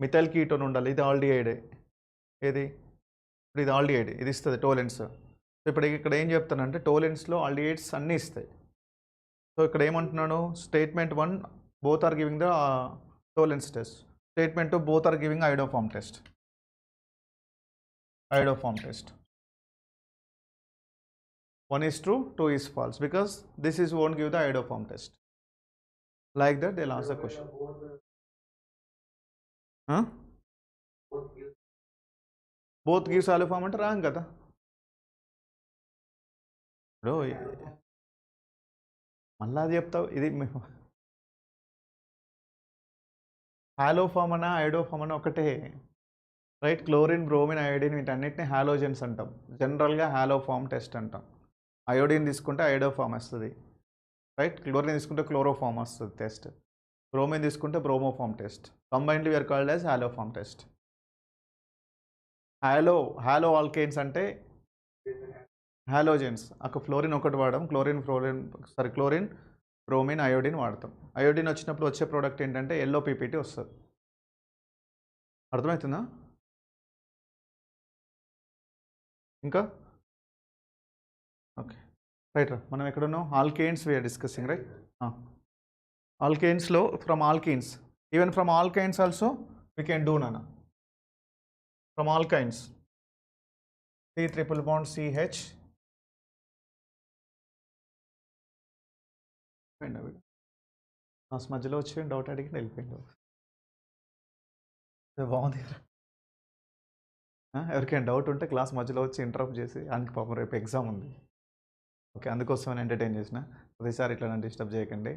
మిథైల్ కీటోన్ ఉండాలి, ఇది ఆల్డిహైడే. ఏది? ఇప్పుడు ఇది ఆల్డిహైడ్, ఇది ఇస్తుంది టోలెన్స్. సో ఇప్పుడు ఇక్కడ ఏం చెప్తానంటే టోలెన్స్లో ఆల్డిహైడ్స్ అన్నీ ఇస్తాయి. సో ఇక్కడ ఏమంటున్నాను? Statement 1 both are giving the Tollens test. Statement 2 both are giving iodoform test. iodoform test. 1 is true, 2 is false, because this is won't give the iodoform test. Like that they'll ask the question. Huh? Both gives iodoform అంటే wrong కదా. ఇప్పుడు మళ్ళీ అది చెప్తావు, ఇది హాలోఫామ్ అనా iodoform అనా ఒకటే, రైట్? క్లోరిన్, బ్రోమిన్, అయోడిన్ వీటన్నిటిని హాలోజన్స్ అంటాం. జనరల్గా హాలోఫామ్ టెస్ట్ అంటాం. అయోడిన్ తీసుకుంటే ఐడోఫామ్ వస్తుంది, రైట్? క్లోరిన్ తీసుకుంటే క్లోరోఫామ్ వస్తుంది టెస్ట్. బ్రోమిన్ తీసుకుంటే bromoform test. Combinedly we are called as haloform test. Halo alkanes అంటే హాలోజన్స్. అక్కడ ఫ్లోరిన్ ఒకటి వాడడం, క్లోరిన్, బ్రోమిన్, అయోడిన్ వాడతాం. అయోడిన్ వచ్చినప్పుడు వచ్చే ప్రోడక్ట్ ఏంటంటే ఎల్లో పీపీటీ వస్తుంది. అర్థమవుతుందా? ఇంకా ఓకే, రైట్ రా. మనం ఎక్కడున్నాం? Alkanes we are discussing, right? ఆల్కేన్స్లో from alkenes, even from alkynes also we can do నానా. From alkynes C triple bond CH. Class మధ్యలో వచ్చి డౌట్ అడిగి వెళ్ళిపోయిండు. బాగుంది. ఎవరికైనా డౌట్ ఉంటే క్లాస్ మధ్యలో వచ్చి ఇంటరప్ట్ చేసి, అందుకు పాపం రేపు ఎగ్జామ్ ఉంది, ఓకే, అందుకోసం ఎంటర్టైన్ చేసిన. ప్రతిసారి ఇట్లా నన్ను డిస్టర్బ్ చేయకండి,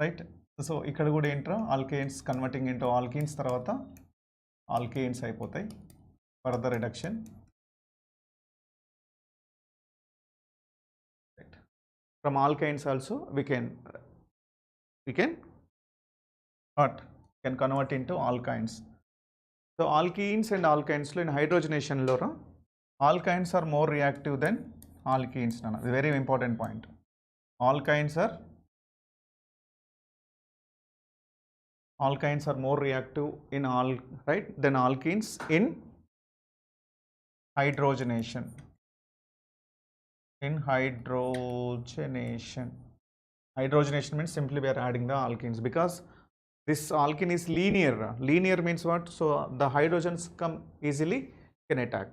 రైట్? సో ఇక్కడ కూడా ఏంట్రా, ఆల్కేన్స్ కన్వర్టింగ్ ఇంటూ ఆల్కీన్స్, తర్వాత ఆల్కేన్స్ అయిపోతాయి. Further reduction, right? From alkynes also we can what can convert into alkynes. So alkenes and alkynes లో in hydrogenation లో alkynes are more reactive than alkenes. Nana, very important point. Alkynes are more reactive in than alkenes in hydrogenation. Hydrogenation means simply we are adding the alkenes, because this alkene is linear. Linear means what? So the hydrogens come easily, can attack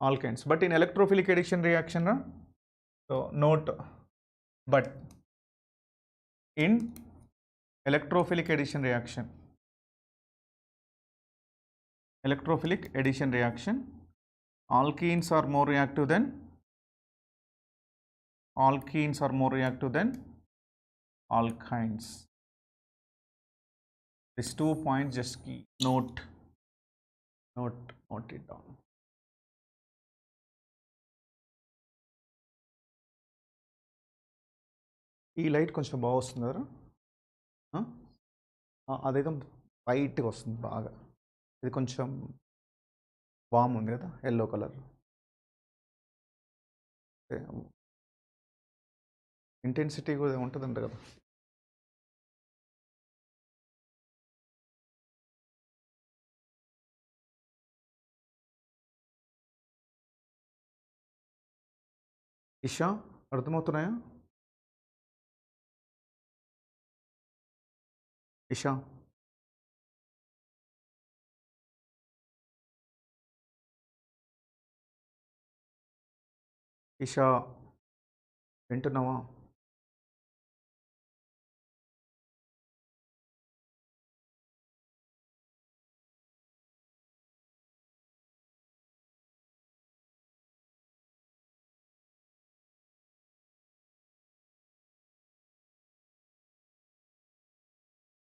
alkenes. But in electrophilic addition reaction, so note, but in electrophilic addition reaction, alkenes are more reactive than alkynes. These 2 points just key note it down. ఈ light కొంచెం బాగా వస్తుంది కదా, అదైతే వైట్గా వస్తుంది బాగా. ఇది కొంచెం వామ్ ఉంది కదా, ఎల్లో కలర్. ఇంటెన్సిటీ కూడా ఉంటుందంట కదా. ఇషా అర్థమవుతున్నాయా? ఇషా ఇషా వింటున్నావా?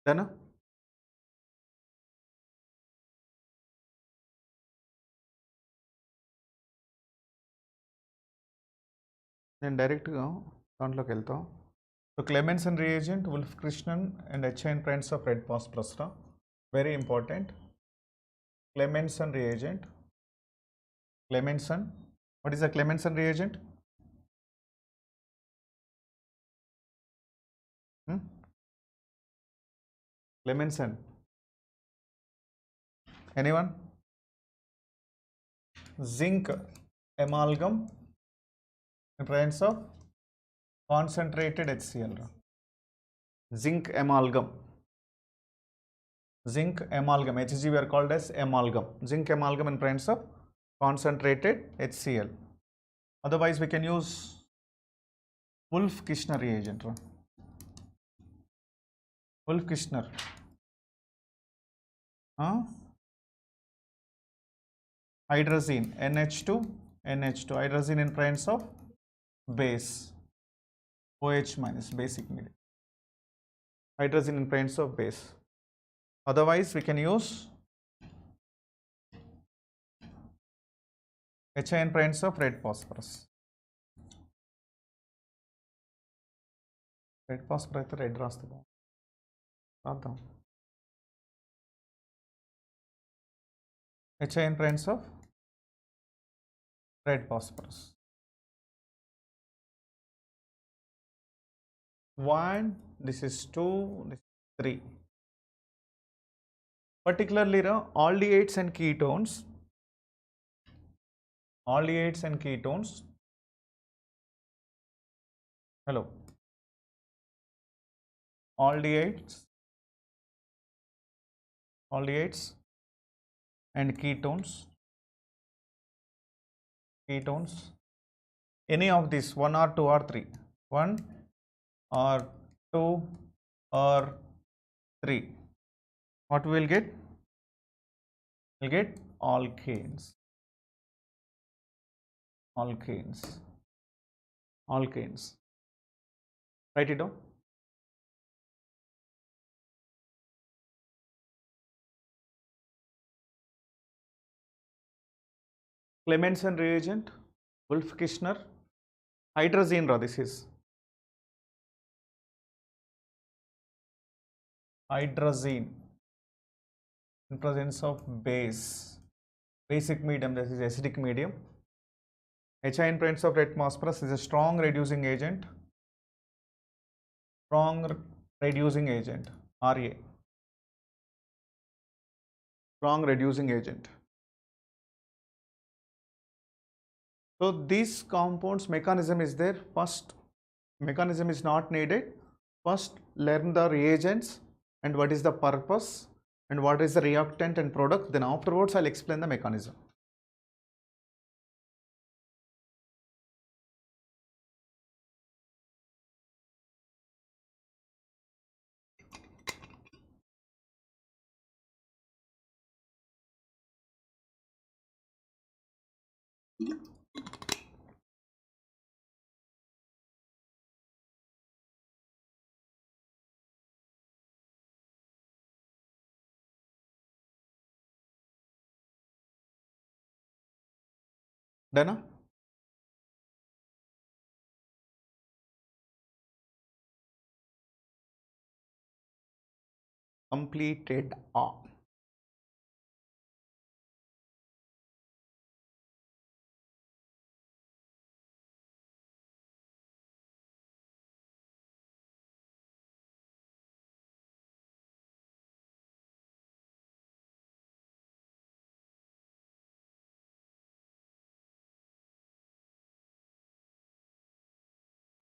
డన్. నేను డైరెక్ట్గా దాంట్లోకి వెళ్తాం. So Clemmensen reagent, Wolff-Krishnan and HN prints of red phosphorus. Very important. Clemmensen reagent. Clemmensen. What is a Clemmensen reagent? Clemmensen. Anyone? Zinc amalgam in presence of concentrated HCl. Zinc amalgam. Zinc amalgam. Hg we are called as amalgam. Zinc amalgam in presence of concentrated HCl. Otherwise we can use Wolff-Kishner reagent. Wolff-Kishner. Hydrazine NH2 NH2. Hydrazine in presence of base OH minus, basic medium. Hydrazine in presence of base. Otherwise we can use HI in presence of red phosphorus. Red phosphorus అయితే red రాస్తాం. రాద్దాం. HI in presence of red phosphorus. 1, this is 2, this is 3. Particularly aldehydes and ketones. Aldehydes and ketones. Hello. Aldehydes and ketones. Any of these, 1 or 2 or 3. 1 or 2 or 3. What we will get? We'll get alkanes. Write it down. Clemmensen reagent, Wolff-Kishner, hydrazine this is. Hydrazine in presence of base, basic medium, this is acidic medium. HI in presence of red phosphorus is a strong reducing agent. RA. Strong reducing agent. So these compounds mechanism is there. First mechanism is not needed. First learn the reagents and what is the purpose and what is the reactant and product. Then afterwards I'll explain the mechanism. Dana? Completed.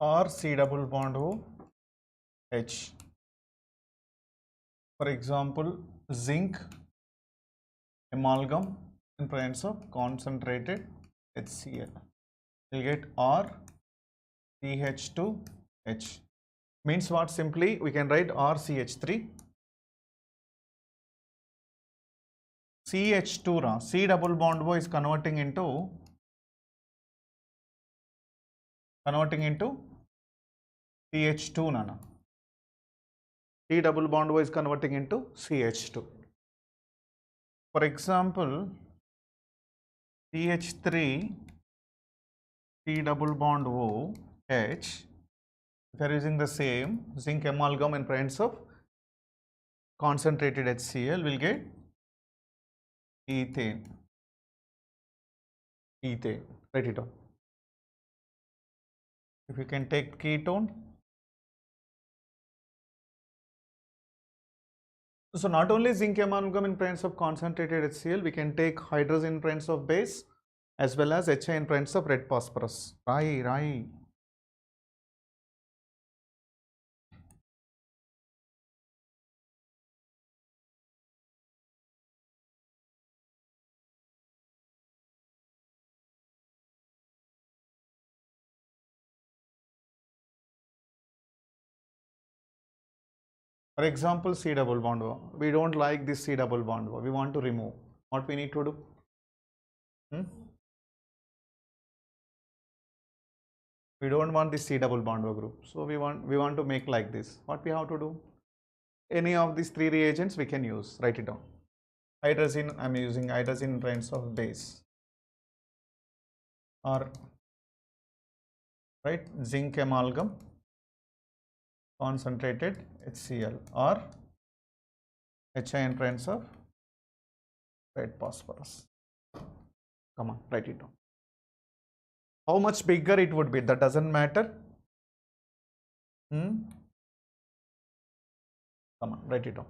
or C double bond O H. For example, zinc amalgam in presence of concentrated HCl. We'll get R CH2H. Means what? Simply we can write RCH3. CH2 C double bond O is converting into CH2 nana. C double bond O is converting into CH2. For example, CH3 C double bond O H. If you are using the same zinc amalgam in presence of concentrated HCl, we'll get ethane. Write it down. If you can take ketone. So not only zinc amalgam in presence of concentrated HCl, we can take hydrogen in presence of base as well as HI in presence of red phosphorus. Rai. For example, C double bond O. We don't like this C double bond O. We want to remove. What we need to do? We don't want this C double bond O group. So we want to make like this. What we have to do? Any of these three reagents we can use. Write it down. Hydrogen, I'm using hydrogen in presence of base. Or right, zinc amalgam concentrated HCl or HI in presence of red phosphorus. Come on, write it down. How much bigger it would be, that doesn't matter. Come on, write it down.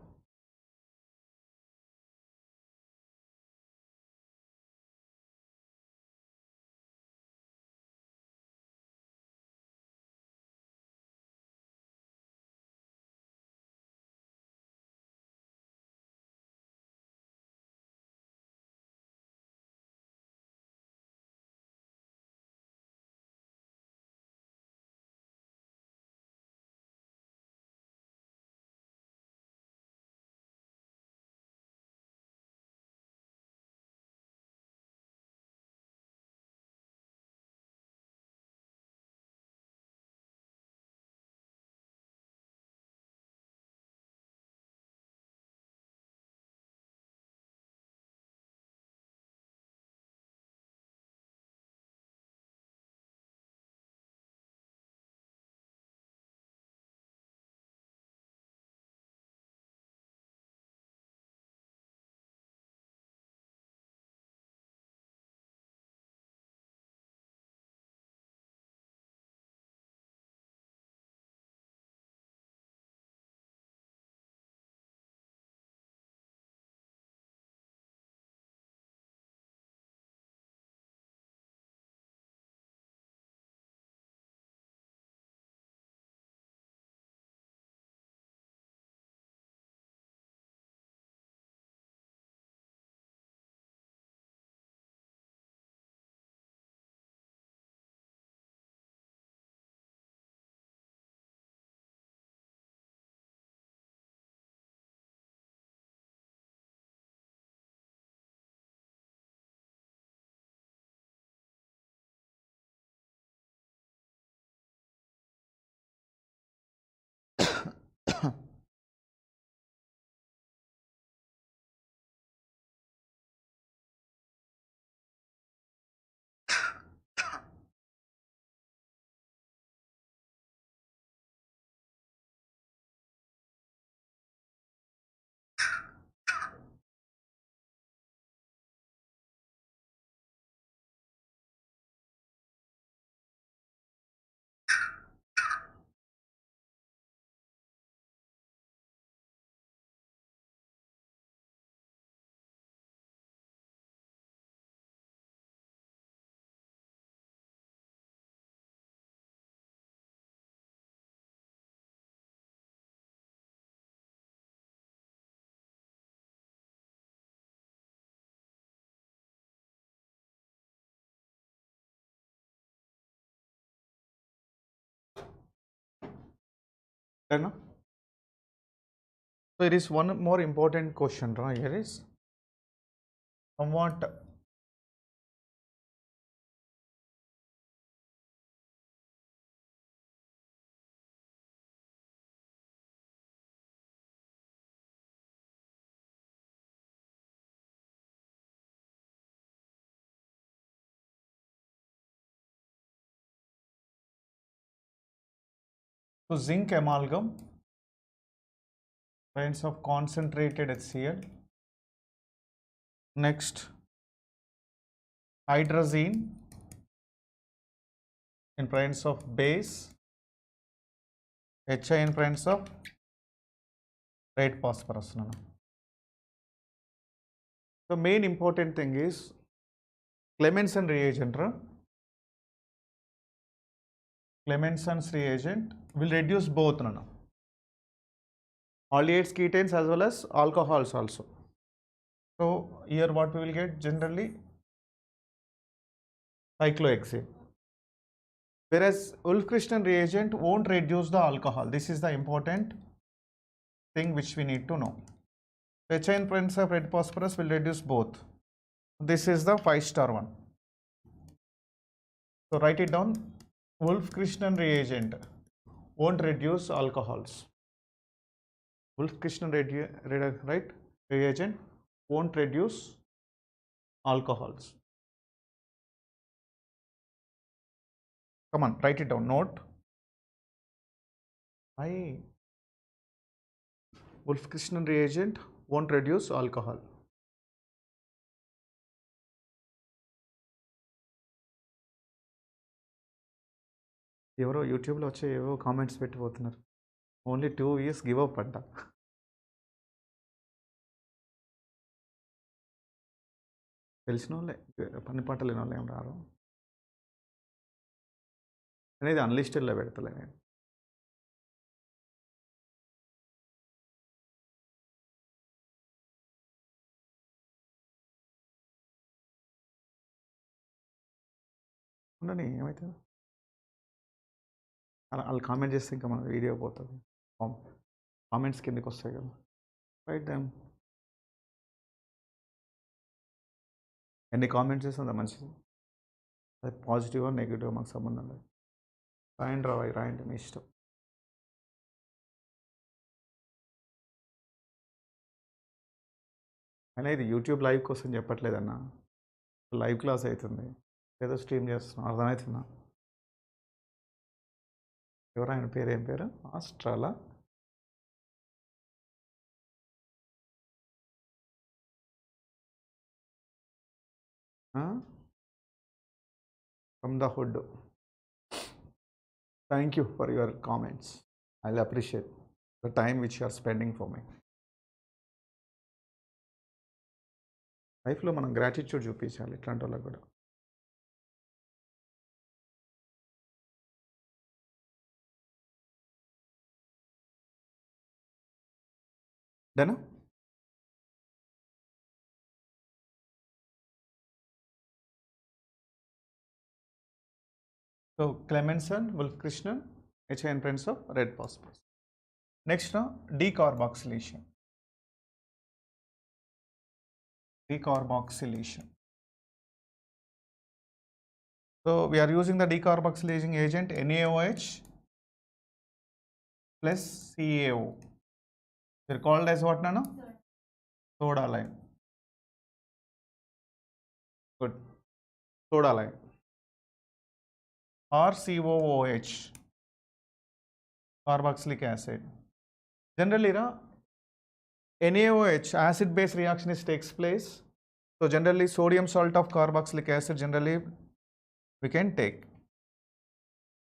Then, so there is one more important question, right? Here is somewhat so zinc amalgam, kinds of concentrated HCl. Next, hydrazine in presence of base, HI in presence of red phosphorus. No. The main important thing is Clemmensen reagent. Clemmensen's reagent will reduce both aldehydes, ketones as well as alcohols also. So here what we will get generally cyclohexane. Whereas Wolff-Christian reagent won't reduce the alcohol. This is the important thing which we need to know. HI in presence of red phosphorus will reduce both. This is the 5-star one. So write it down. Wolff-Christian reagent won't reduce alcohols. Wolff-Christian reagent won't reduce alcohols. Come on, write it down. Note. Wolff-Christian reagent won't reduce alcohol. ఎవరో యూట్యూబ్లో వచ్చి ఏవో comments పెట్టిపోతున్నారు. Only 2 years give up అంట. తెలిసిన వాళ్ళే, పని పాట లేని వాళ్ళు ఏం రారు అనేది అన్లిస్టెడ్లో పెడతలే నేను. ఉండని ఏమవుతుంది, వాళ్ళు కామెంట్ చేస్తే ఇంకా మన వీడియో పోతుంది. కామెంట్స్ కిందకి వస్తాయి కదా, రైట్ దెమ్. ఎన్ని కామెంట్స్ చేస్తే అంత మంచిది. అది పాజిటివ్ నెగిటివ్ మాకు సంబంధం లేదు. రాయండి రాయండి మీ ఇష్టం. అయినా ఇది యూట్యూబ్ లైవ్ కోసం చెప్పట్లేదన్నా, లైవ్ క్లాస్ అవుతుంది, ఏదో స్ట్రీమ్ చేస్తున్నాం, అర్థమవుతుందా? ఎవరు ఆయన పేరు, ఏం పేరు? ఆస్ట్రాలా? From the hood. Thank you for your comments. I will appreciate the time which you are spending for me. లైఫ్లో మనం గ్రాటిట్యూడ్ చూపించాలి ఇట్లాంటి వాళ్ళకి కూడా. Done. So Clemmensen, Wolff-Christian, HI in presence of red phosphorus. Next, decarboxylation. Decarboxylation. So we are using the decarboxylation agent NaOH plus CaO. They're called as what, Nana? Soda lime. Good. Soda lime. Or COOH, carboxylic acid. Generally, NaOH, acid-base reaction takes place. So generally, sodium salt of carboxylic acid generally we can take.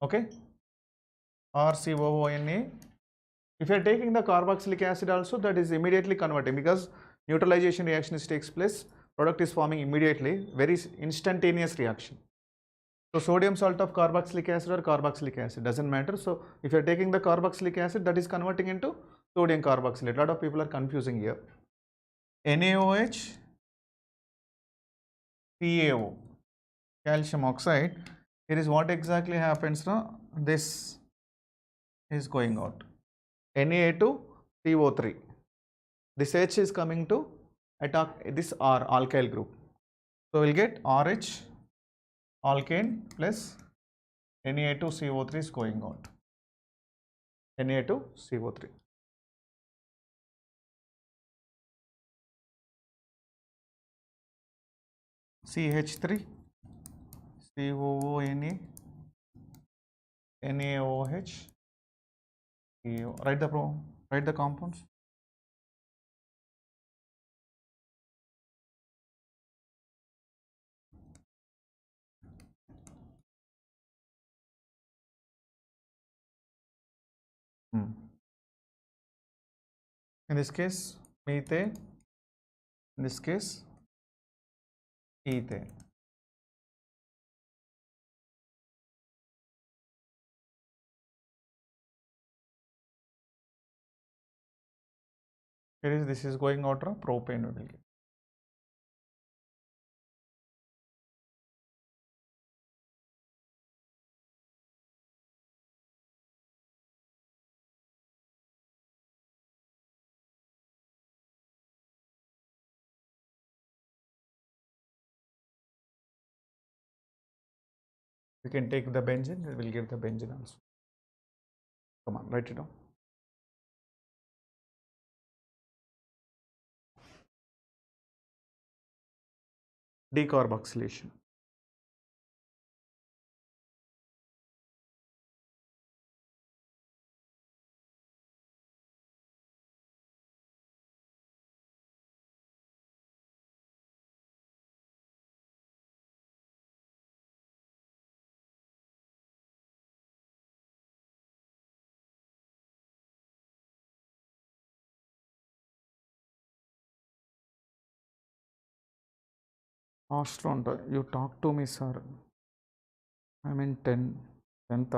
Okay? Or COONA. If you are taking the carboxylic acid also, that is immediately converting, because neutralization reaction takes place. Product is forming immediately, very instantaneous reaction. So sodium salt of carboxylic acid or carboxylic acid doesn't matter. So if you are taking the carboxylic acid, that is converting into sodium carboxylate. A lot of people are confusing here. NaOH, CaO, calcium oxide. Here is what exactly happens now. This is going out. Na2CO3. This H is coming to attack this R alkyl group. So we'll get RH alkane plus Na2CO3 is going out. Na2CO3. CH3 COONA NaOH. Write the compounds. In this case, methane. In this case, ethane. Here is this is going out of propane. We will get. We can take the benzene. We will give the benzene also. Come on, write it down. Decarboxylation. Astron, you talk to me, sir. I'm in 10th.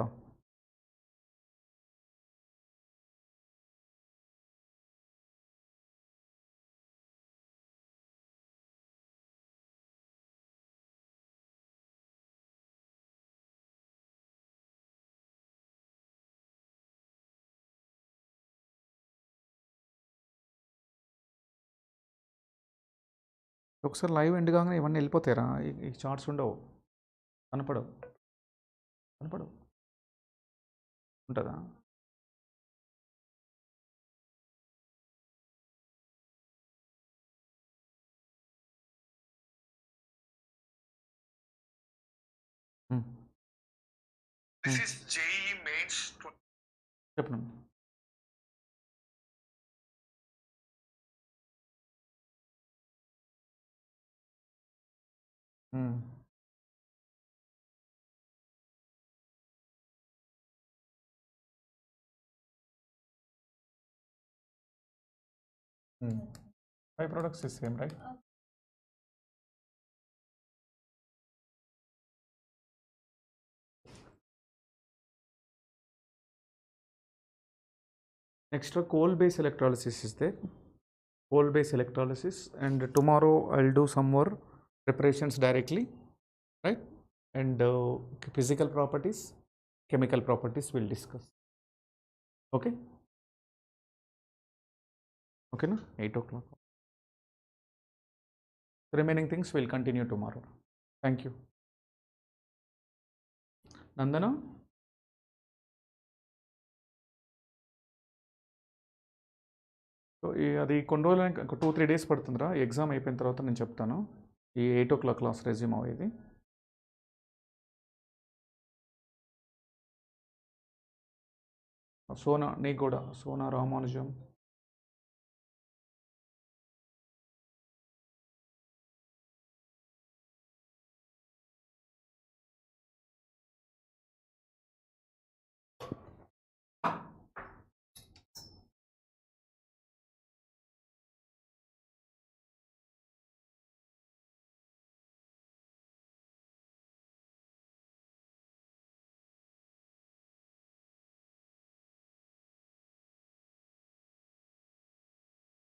ఒకసారి live end కాగానే ఇవన్నీ వెళ్ళిపోతారా? ఈ charts ఉండవు, కనపడవు ఉంటుందా? This is JEE Mains. చెప్పండి. Byproducts is same, right? Next, coal-based electrolysis is there. Coal-based electrolysis, and tomorrow I'll do some more preparations directly, right? And physical properties, chemical properties we'll discuss. Okay? Okay, na? 8 o'clock. The remaining things will continue tomorrow. Thank you. Nandana? So అది కొన్ని రోజులు 2-3 days పడుతుందిరా, exam అయిపోయిన తర్వాత నేను చెప్తాను. ఈ 8 o'clock class resume అయ్యేది. సోనా, నీకు కూడా సోనా రామానుజం.